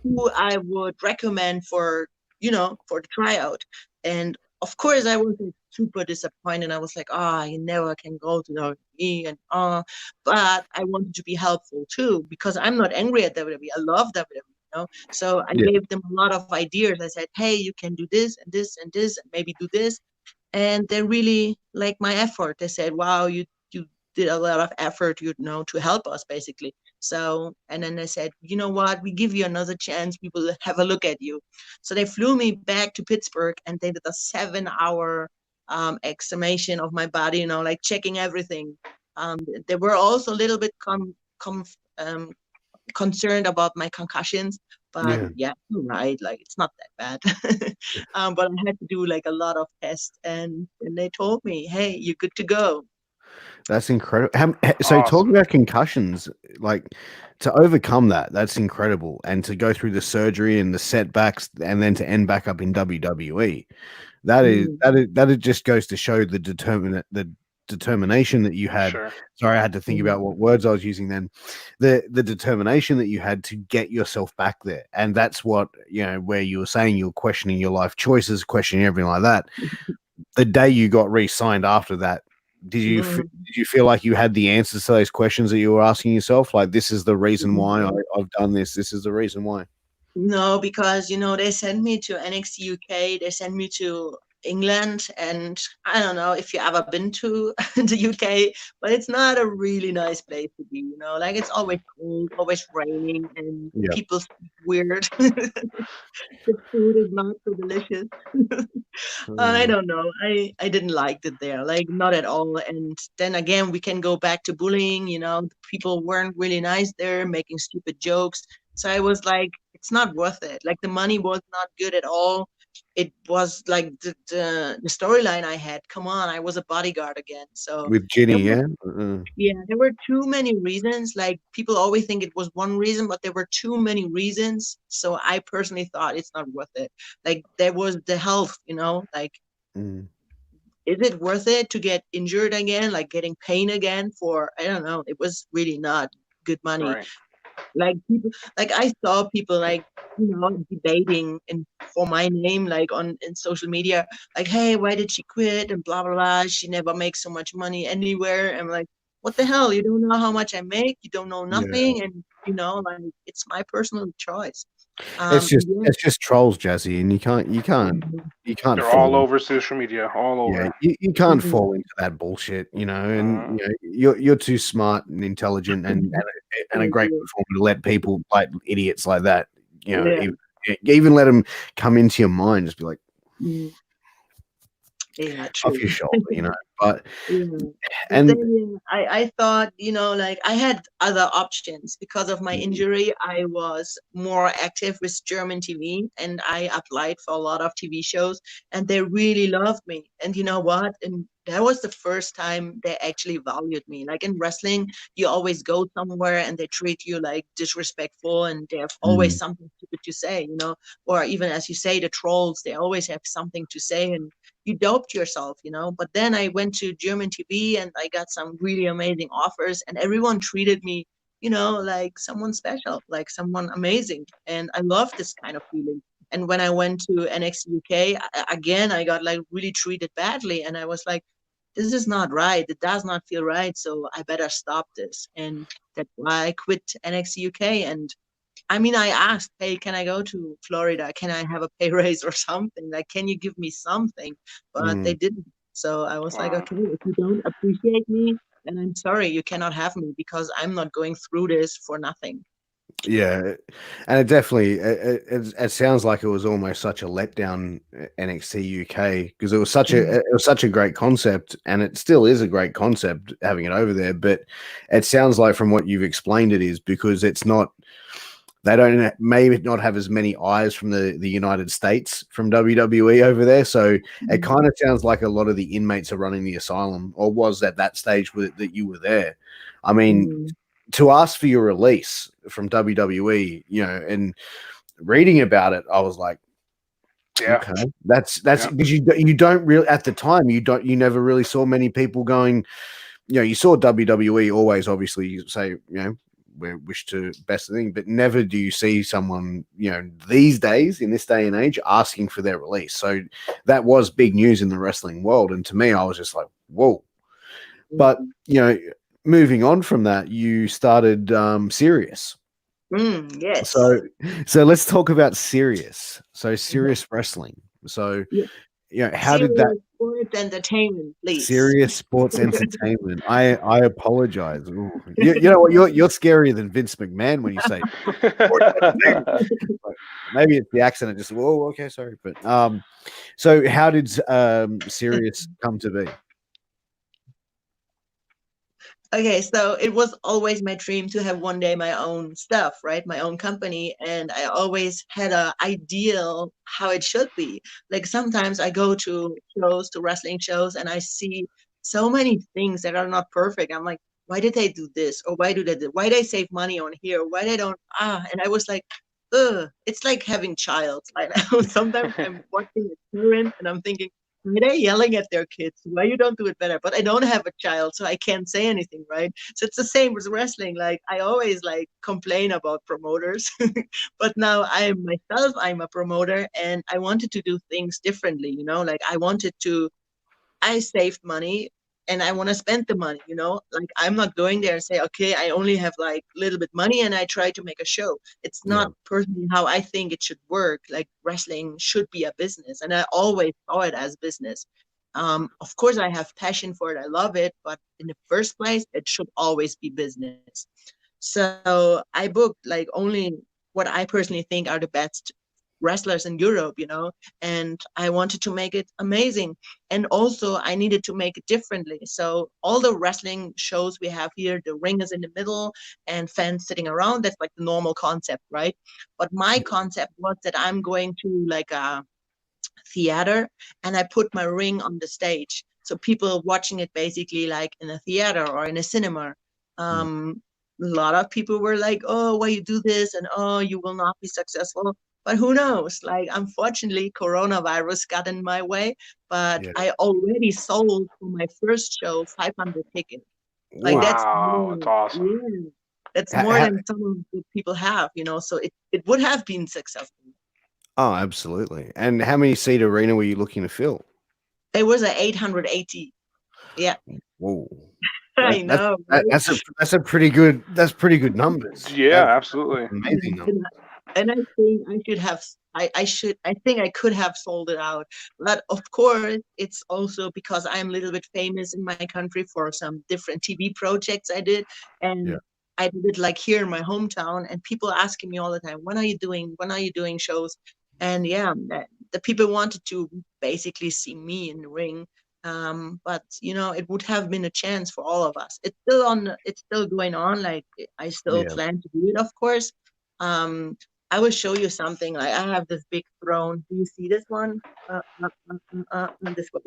who I would recommend for the tryout. And of course I was super disappointed. I was like, you never can go to WWE, and but I wanted to be helpful too, because I'm not angry at WWE. I love WWE. So I gave them a lot of ideas. I said, hey, you can do this and this and this, and maybe do this. And they really liked my effort. They said, wow, you did a lot of effort, to help us, basically. So, and then they said, you know what, we give you another chance. We will have a look at you. So they flew me back to Pittsburgh, and they did a 7-hour examination of my body, like checking everything. They were also a little bit concerned about my concussions, but right, like, it's not that bad. But I had to do like a lot of tests, and they told me, hey, you're good to go. That's incredible. So talking about concussions, like, to overcome that's incredible, and to go through the surgery and the setbacks, and then to end back up in WWE, that just goes to show the determination that you had. Sure. Sorry, I had to think about what words I was using then. The determination that you had to get yourself back there. And that's what, where you were saying you're questioning your life choices, questioning everything like that. The day you got re-signed after that, did you feel like you had the answers to those questions that you were asking yourself? Like, this is the reason why I've done this. This is the reason why. No, because they sent me to NXT UK, they sent me to England, and I don't know if you ever been to the UK, but it's not a really nice place to be. Like it's always cold, always raining, and Yeah. people speak weird. The food is not so delicious. I don't know. I didn't like it there, like not at all. And then again, we can go back to bullying. People weren't really nice there, making stupid jokes. So I was like, it's not worth it. Like the money was not good at all. It was like the storyline I had. Come on, I was a bodyguard again. So With there Ginny, were, yeah. yeah, there were too many reasons. Like people always think it was one reason, but there were too many reasons. So I personally thought it's not worth it. Like there was the health, like is it worth it to get injured again, like getting pain again for, I don't know. It was really not good money. Right. Like people, like I saw people like, debating for my name, like in social media, like, hey, why did she quit? And blah, blah, blah. She never makes so much money anywhere. I'm like, what the hell? You don't know how much I make. You don't know Yeah. nothing. And, like it's my personal choice. It's just Yeah. it's just trolls, Jazzy, and you can't They're all fall. over social media, all Yeah, over. you can't Mhm. fall into that bullshit, and Uh, you're too smart and intelligent and a Thank great you. performer to let people like idiots like that, Yeah. even let them come into your mind. Just be like Mm. Yeah, off true. your shoulder, But Yeah. But and then yeah, I thought, like I had other options because of my injury. I was more active with German TV and I applied for a lot of TV shows and they really loved me. And you know what? And that was the first time they actually valued me. Like in wrestling, you always go somewhere and they treat you like disrespectful and they have always mm, something stupid to say, or even as you say, the trolls, they always have something to say and you doped yourself, But then I went to German TV and I got some really amazing offers, and everyone treated me, like someone special, like someone amazing. And I love this kind of feeling. And when I went to NXT UK, again, I got like really treated badly. And I was like, this is not right. It does not feel right. So I better stop this. And that's why I quit NXT UK. And I mean, I asked, hey, can I go to Florida? Can I have a pay raise or something? Like, can you give me something? But they mm, didn't. So I was like, wow. okay, if you don't appreciate me, then I'm sorry, you cannot have me because I'm not going through this for nothing. yeah, and it definitely it sounds like it was almost such a letdown, NXT UK, because Mm, it was such a great concept, and it still is a great concept having it over there. But it sounds like from what you've explained, it is because it's not. They don't maybe not have as many eyes from the United States from WWE over there, so it mm, kind of sounds like a lot of the inmates are running the asylum, or was at that stage that you were there. I mean, mm, to ask for your release from WWE, and reading about it, I was like, Yeah. okay, that's Yeah. because you don't really at the time you never really saw many people going. You saw WWE always obviously say, we wish to best thing, but never do you see someone, these days in this day and age asking for their release. So that was big news in the wrestling world. And to me, I was just like, whoa. But, mm, moving on from that, you started Sirius. yes. So let's talk about Sirius. So Sirius Wrestling. So, Yeah. how did that Serious sports entertainment, please. Serious Sports Entertainment? I apologize. Ooh. You know what? You're scarier than Vince McMahon when you say sports entertainment. Maybe it's the accent. Just okay, sorry, but so how did Sirius come to be? Okay, so it was always my dream to have one day my own stuff, right? My own company. And I always had a ideal how it should be. Like sometimes I go to shows, to wrestling shows, and I see so many things that are not perfect. I'm like, why did they do this? Or why do they do, why they save money on here? Why they don't and I was like, ugh, it's like having child. Like sometimes I'm watching a parent and I'm thinking, why they're yelling at their kids, why you don't do it better? But I don't have a child, so I can't say anything, right? So it's the same with wrestling. Like I always like complain about promoters, but now I'm a promoter and I wanted to do things differently, like I saved money and I want to spend the money, you know? Like I'm not going there and say, okay, I only have like a little bit money and I try to make a show. It's Yeah. not personally how I think it should work. Like wrestling should be a business, and I always saw it as business. Of course, I have passion for it. I love it, but in the first place, it should always be business. So I booked like only what I personally think are the best wrestlers in Europe, you know, and I wanted to make it amazing. And also, I needed to make it differently. So, all the wrestling shows we have here, the ring is in the middle and fans sitting around. That's like the normal concept, right? But my concept was that I'm going to like a theater and I put my ring on the stage. So people watching it basically like in a theater or in a cinema. A lot of people were like, oh, why you do this? And oh, you will not be successful. But who knows? Like, unfortunately, coronavirus got in my way. But Yeah. I already sold for my first show 500 tickets. Like, that's Wow, more, that's awesome. yeah, that's Ha- more ha- than some of the people have, you know. So it would have been successful. oh, absolutely. And how many seat arena were you looking to fill? It was a 880. Yeah, Whoa. I That's know, right? that's a pretty good numbers. Yeah, That's absolutely. amazing numbers. And I think I should have, I think I could have sold it out. But of course, it's also because I'm a little bit famous in my country for some different TV projects I did. Yeah. And I did it like here in my hometown, and people asking me all the time, when are you doing shows? And yeah, the people wanted to basically see me in the ring. But you know, it would have been a chance for all of us. It's still going on. Like I still Yeah. plan to do it, of course. Um, I will show you something. Like I have this big throne. Do you see this one? This one.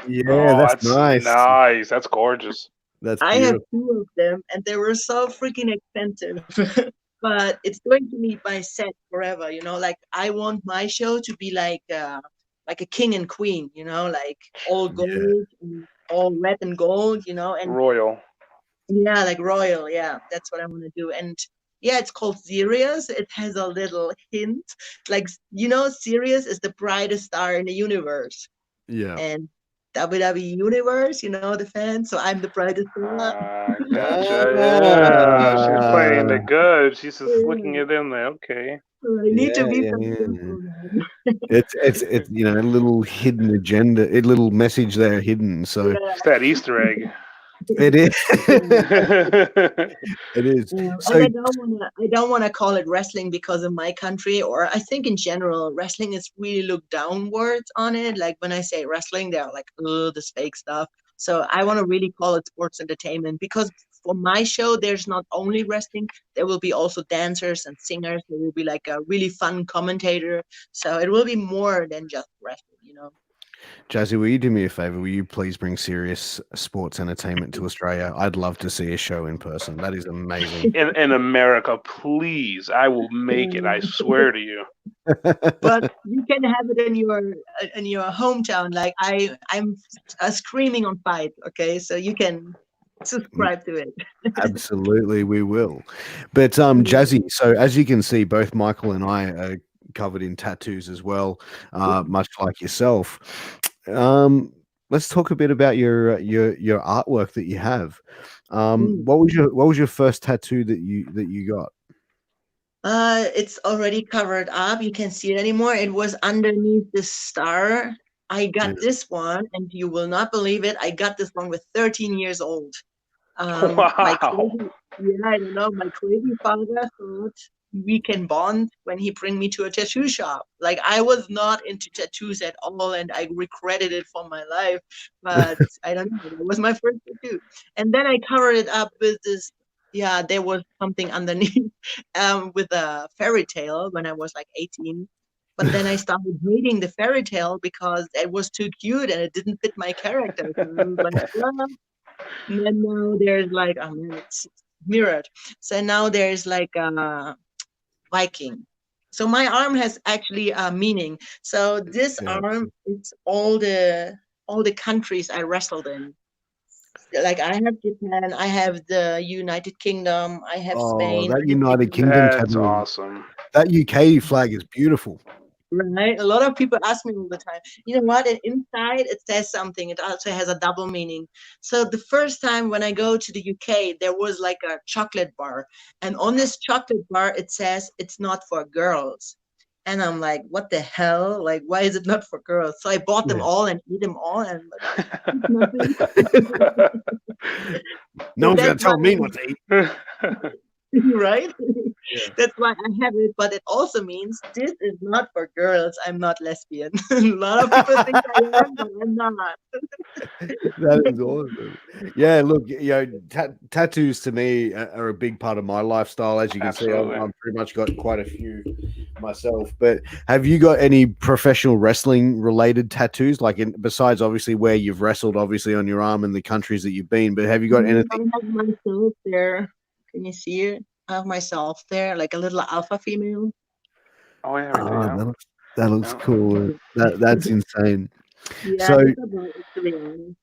Yeah, Oh, that's that's nice. nice. That's gorgeous. That's I have beautiful. two of them, and they were so freaking expensive. But it's going to be my set forever. You know, like I want my show to be like a king and queen. You know, like all Yeah. gold, and all red and gold. You know, and Royal. yeah, like royal. Yeah, that's what I want to do. And yeah, it's called Sirius. It has a little hint. Like, you know, Sirius is the brightest star in the universe. Yeah. And WWE Universe, you know, the fans. So I'm the brightest star. Gotcha. Yeah, she's playing Ah, it good. She's just slicking Yeah. it in there. Okay. So I need to yeah, be yeah, yeah. successful, man. It's you know, a little hidden agenda, a little message there hidden. So Yeah. It's that Easter egg. it is. Yeah, It is. Yeah, and So I don't wanna call it wrestling because of my country, or I think in general, wrestling is really looked downwards on it. Like when I say wrestling, they're like, oh, this fake stuff. So I want to really call it sports entertainment because for my show, there's not only wrestling, there will be also dancers and singers. There will be like a really fun commentator. So it will be more than just wrestling, you know. Jazzy, will you do me a favor? Will you please bring serious sports entertainment to Australia? I'd love to see a show in person. That is amazing. in America, please. I will make it. I swear to you. But you can have it in your hometown. Like I'm screaming on fight. Okay, so you can subscribe to it. Absolutely, we will. But Jazzy, so as you can see, both Michael and I are covered in tattoos as well, much like yourself. Let's talk a bit about your artwork that you have. What was your first tattoo that you got? It's already covered up. You can't see it anymore. It was underneath the star. I got Yeah. this one, and you will not believe it. I got this one with 13 years old. My Wow. crazy, yeah, I don't know. My crazy father thought we can bond when he bring me to a tattoo shop. Like I was not into tattoos at all, and I regretted it for my life. But I don't know. It was my first tattoo, and then I covered it up with this. Yeah, there was something underneath, with a fairy tale when I was like 18. But then I started hating the fairy tale because it was too cute and it didn't fit my character. So I was like, well, and then now there's like, I mean, it's mirrored. So now there's like a Viking. So my arm has actually a meaning. So this Yeah. arm is all the countries I wrestled in. Like I have Japan, I have the United Kingdom, I have Oh, Spain, that I have United Italy. Kingdom That's tattoo. awesome. That UK flag is beautiful. Right? A lot of people ask me all the time, you know what? And inside it says something. It also has a double meaning. So the first time when I go to the UK, there was like a chocolate bar. And on this chocolate bar, it says it's not for girls. And I'm like, what the hell? Like, why is it not for girls? So I bought them all and eat them all. And nothing. No one's going That's to tell why me what to eat. right? Yeah. That's why I have it, but it also means this is not for girls. I'm not lesbian. A lot of people think I am, but I'm not. That is awesome. Yeah, look, tattoos to me are a big part of my lifestyle. As you can see, I've pretty much got quite a few myself. But have you got any professional wrestling related tattoos? Like, besides obviously where you've wrestled, obviously on your arm and the countries that you've been. But have you got anything? I have myself there. Can you see it? I have myself there, like a little alpha female. Oh yeah, that looks cool. That's insane. Yeah, So, that's about it, to be honest.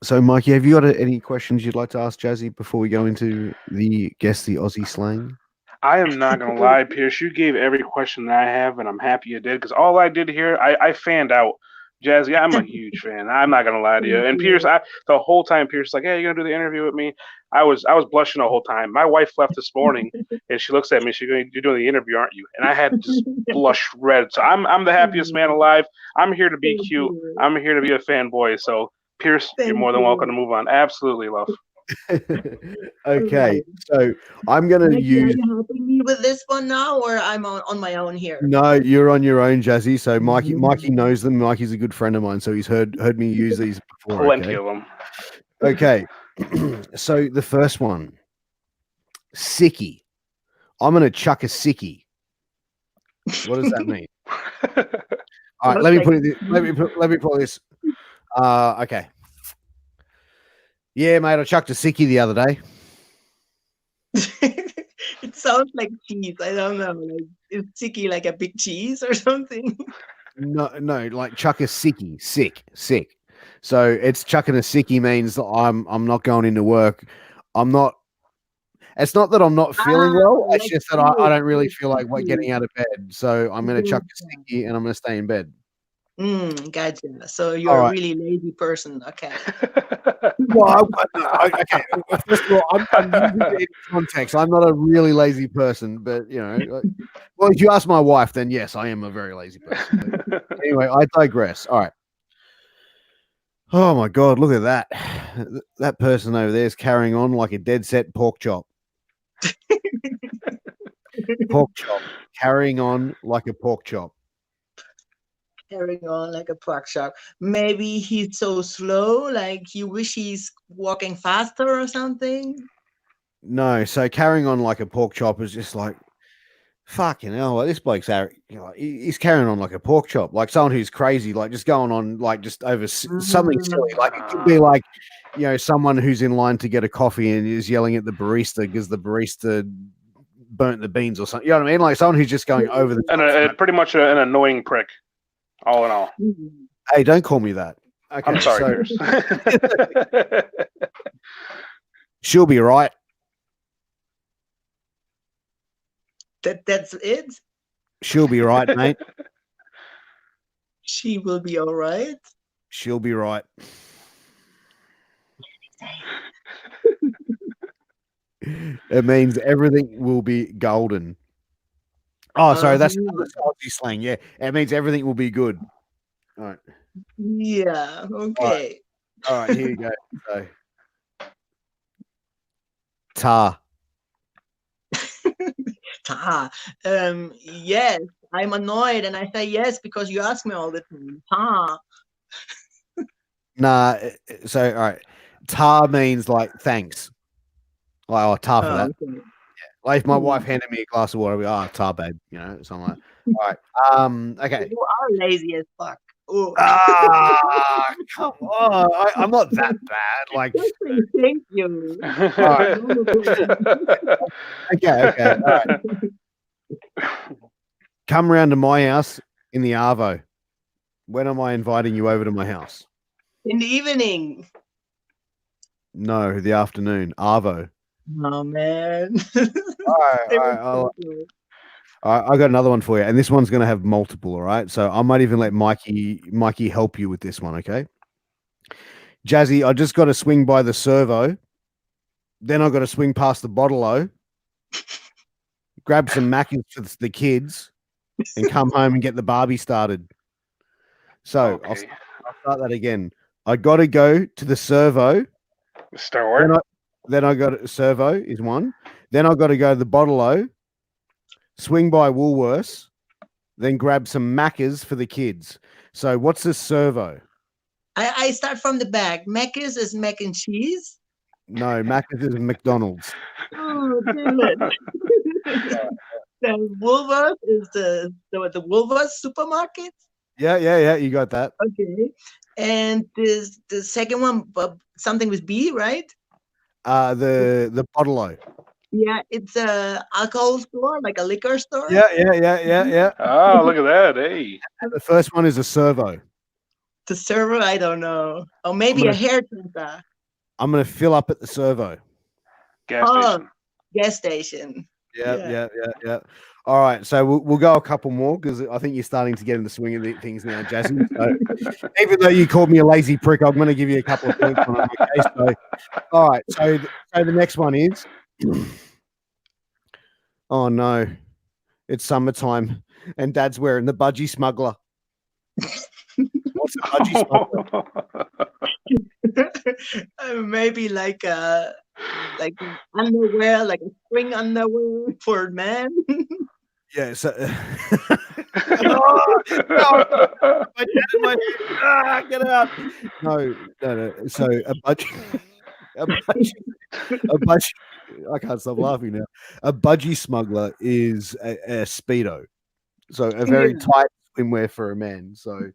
So, Mikey, have you got any questions you'd like to ask Jazzy before we go into the Aussie slang? I am not gonna lie, Pierce. You gave every question that I have, and I'm happy you did because all I did here, I fanned out. Jazzy, I'm a huge fan. I'm not gonna lie to you. And Pierce, the whole time Pierce was like, "Hey, you gonna do the interview with me?" I was blushing the whole time. My wife left this morning, and she looks at me. She's going, "You're doing the interview, aren't you?" And I had just blush red. So I'm the happiest man alive. I'm here to be cute. I'm here to be a fanboy. So Pierce, you're more than welcome to move on. Absolutely, love. Okay, so I'm going to use. Are you helping me with this one now, or I'm on my own here? No, you're on your own, Jazzy. So Mikey knows them. Mikey's a good friend of mine, so he's heard me use these before. Plenty of them. Okay, so the first one, sickie. I'm going to chuck a sickie. What does that mean? All right, let me put it. Let me put this. Okay. Yeah, mate, I chucked a sickie the other day. It sounds like cheese. I don't know. Like, is sickie like a big cheese or something? No, like chuck a sickie, sick. So it's chucking a sickie means that I'm not going into work. I'm not. It's not that I'm not feeling well. It's like just that I don't really feel like getting out of bed. So I'm going to chuck a sickie and I'm going to stay in bed. Gotcha. So you're a really lazy person. Okay. Well, okay. First of all, I'm using it in context. I'm not a really lazy person, but well, if you ask my wife, then yes, I am a very lazy person. But anyway, I digress. All right. Oh my God, look at that. That person over there is carrying on like a dead set pork chop. Pork chop. Carrying on like a pork chop. Carrying on like a pork chop. Maybe he's so slow, like you wish he's walking faster or something. No, so carrying on like a pork chop is just like, fucking hell, like this bloke's he's carrying on like a pork chop, like someone who's crazy, like just going on like just over something silly. Like it could be like, someone who's in line to get a coffee and is yelling at the barista because the barista burnt the beans or something. You know what I mean? Like someone who's just going over the and pretty much an annoying prick, all in all. Hey, don't call me that. Okay, I'm sorry. She'll be right. That's it. She'll be right, mate. She will be all right. She'll be right. It means everything will be golden. Oh, sorry, that's Aussie slang. Yeah, it means everything will be good. All right. Yeah. Okay. All right, here you go. So, tar. Ta. Yes, I'm annoyed, and I say yes because you ask me all the time. Ta. Nah. So, all right, tar means like thanks. Like, oh, tar for that. Okay. Yeah. Like if my wife handed me a glass of water, I'd be, oh, tar, babe. So I'm like, all right. Okay. You are lazy as fuck. Oh. Come on. I'm not that bad. Like, thank you. Right. Okay. All right. Come round to my house in the Arvo. When am I inviting you over to my house? In the evening. No, the afternoon. Arvo. Oh man. All right. I got another one for you, and this one's going to have multiple. All right, so I might even let Mikey help you with this one. Okay, Jazzy, I just got to swing by the servo, then I got to swing past the bottle-o, grab some Mackies for the kids, and come home and get the Barbie started. So I'll start that again. I got to go to the servo. Store. Then I got to servo is one. Then I got to go to the bottle-o, swing by Woolworths, then grab some Maccas for the kids. So what's the servo? I start from the back. Macca's is mac and cheese. No, Maccas is McDonald's. Oh, damn it. Then Woolworth is the Woolworth supermarket. Yeah. You got that. Okay. And the second one, something with B, right? The bottle-o. Yeah, it's a alcohol store, like a liquor store. Yeah. Oh, look at that. Hey. And the first one is a servo. The server, I don't know. Or maybe a hairdresser. I'm gonna fill up at the servo. Gas station. Gas station. Yeah. All right, so we'll go a couple more because I think you're starting to get in the swing of things now, Jazzy. So, even though you called me a lazy prick, I'm going to give you a couple of points on it. Okay? So, all right, so the next one is, oh no, it's summertime and Dad's wearing the budgie smuggler. What's a budgie smuggler? Maybe like underwear, like a spring underwear for men. Yeah, so get out. No. So a budgie, I can't stop laughing now. A budgie smuggler is a speedo, so a very tight swimwear for a man. So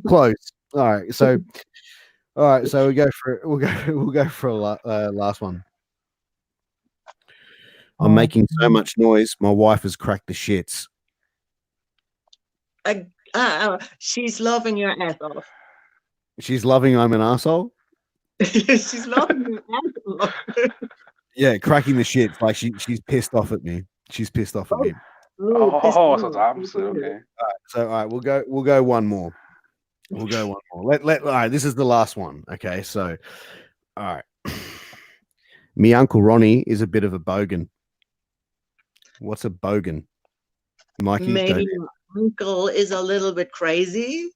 close. All right, so we'll go for a last one. I'm making so much noise. My wife has cracked the shits. She's loving your ass off. She's loving I'm an asshole? She's loving your ass off. Yeah, cracking the shits. Like she's pissed off at me. She's pissed off at me. So it's opposite. Okay. All right, we'll go one more. All right, this is the last one. Okay, so all right. Me Uncle Ronnie is a bit of a bogan. What's a bogan? Mikey? Maybe your uncle is a little bit crazy.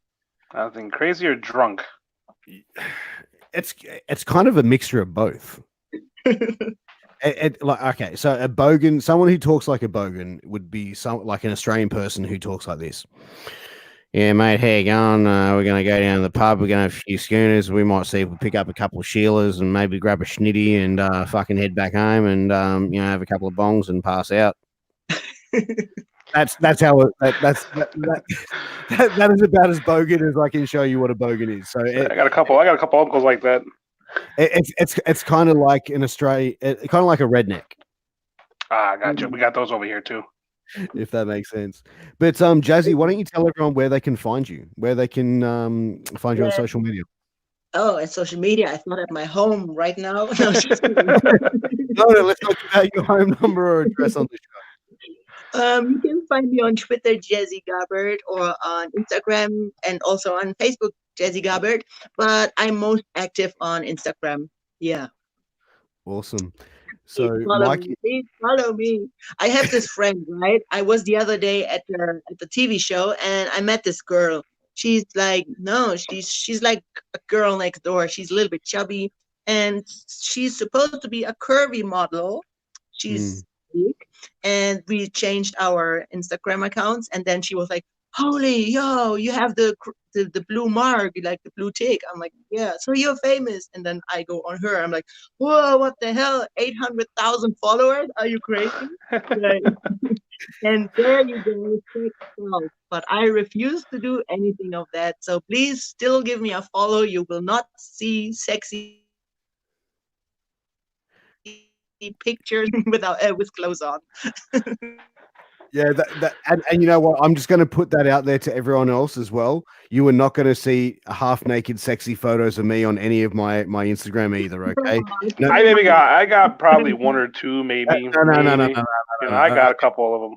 I think crazy or drunk. It's kind of a mixture of both. Okay, so a bogan, someone who talks like a bogan would be like an Australian person who talks like this. Yeah, mate, how you going? We're going to go down to the pub. We're going to have a few schooners. We might see if we pick up a couple of Sheilas and maybe grab a schnitty and fucking head back home and have a couple of bongs and pass out. That's how that is about as bogan as I can show you what a bogan is. So I got a couple uncles like that. It's kind of like in Australia, kind of like a redneck. I gotcha. We got those over here too. If that makes sense. But Jazzy, why don't you tell everyone where they can find you, where they can find you on social media? Oh, and social media. It's not at my home right now. No, let's talk about your home number or address on the show. You can find me on Twitter, Jazzy Gabert, or on Instagram and also on Facebook, Jazzy Gabert. But I'm most active on Instagram. Yeah. Awesome. So, please follow me. I have this friend, right? I was the other day at the TV show, and I met this girl. She's like, she's like a girl next door. She's a little bit chubby, and she's supposed to be a curvy model. She's big, and we changed our Instagram accounts, and then she was like, holy, yo, you have the blue mark, like the blue tick. I'm like, yeah, so you're famous. And then I go on her. I'm like, whoa, what the hell? 800,000 followers? Are you crazy? Like, and there you go. But I refuse to do anything of that. So please still give me a follow. You will not see sexy pictures with clothes on. Yeah, and you know what? I'm just going to put that out there to everyone else as well. You are not going to see half-naked, sexy photos of me on any of my Instagram either. Okay? No. I got probably one or two, maybe. No. I got a couple of them.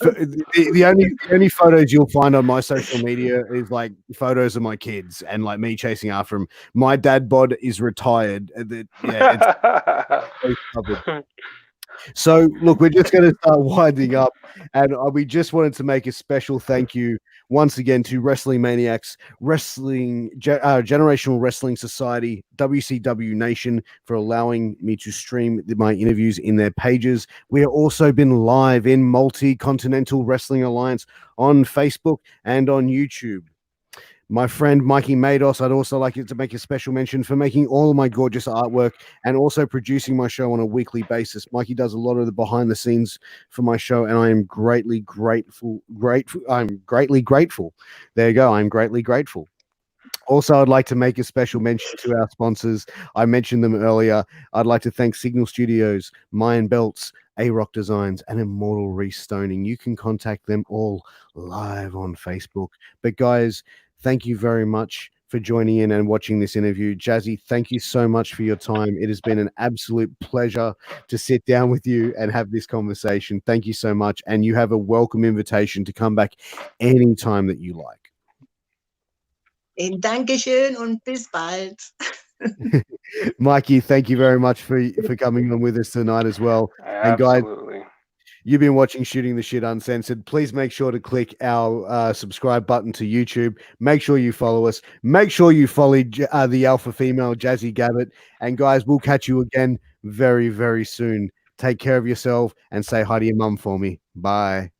The only photos you'll find on my social media is like photos of my kids and like me chasing after them. My dad bod is retired. Yeah, it's covered. So, look, we're just going to start winding up, and we just wanted to make a special thank you once again to Wrestling Maniacs, Generational Wrestling Society, WCW Nation, for allowing me to stream my interviews in their pages. We have also been live in Multi-Continental Wrestling Alliance on Facebook and on YouTube. My friend Mikey Mados, I'd also like to make a special mention for making all of my gorgeous artwork and also producing my show on a weekly basis. Mikey does a lot of the behind the scenes for my show, and I am greatly grateful. I'm greatly grateful. There you go. I'm greatly grateful. Also, I'd like to make a special mention to our sponsors. I mentioned them earlier. I'd like to thank Signal Studios, Mayan Belts, A-Rock Designs, and Immortal Restoning. You can contact them all live on Facebook. But guys, thank you very much for joining in and watching this interview. Jazzy, thank you so much for your time. It has been an absolute pleasure to sit down with you and have this conversation. Thank you so much. And you have a welcome invitation to come back anytime that you like. Dankeschön und bis bald. Mikey, thank you very much for coming on with us tonight as well. Absolutely. And guys, you've been watching Shooting the Shit Uncensored. Please make sure to click our subscribe button to YouTube. Make sure you follow us. Make sure you follow the alpha female, Jazzy Gabert. And guys, we'll catch you again very, very soon. Take care of yourself and say hi to your mum for me. Bye.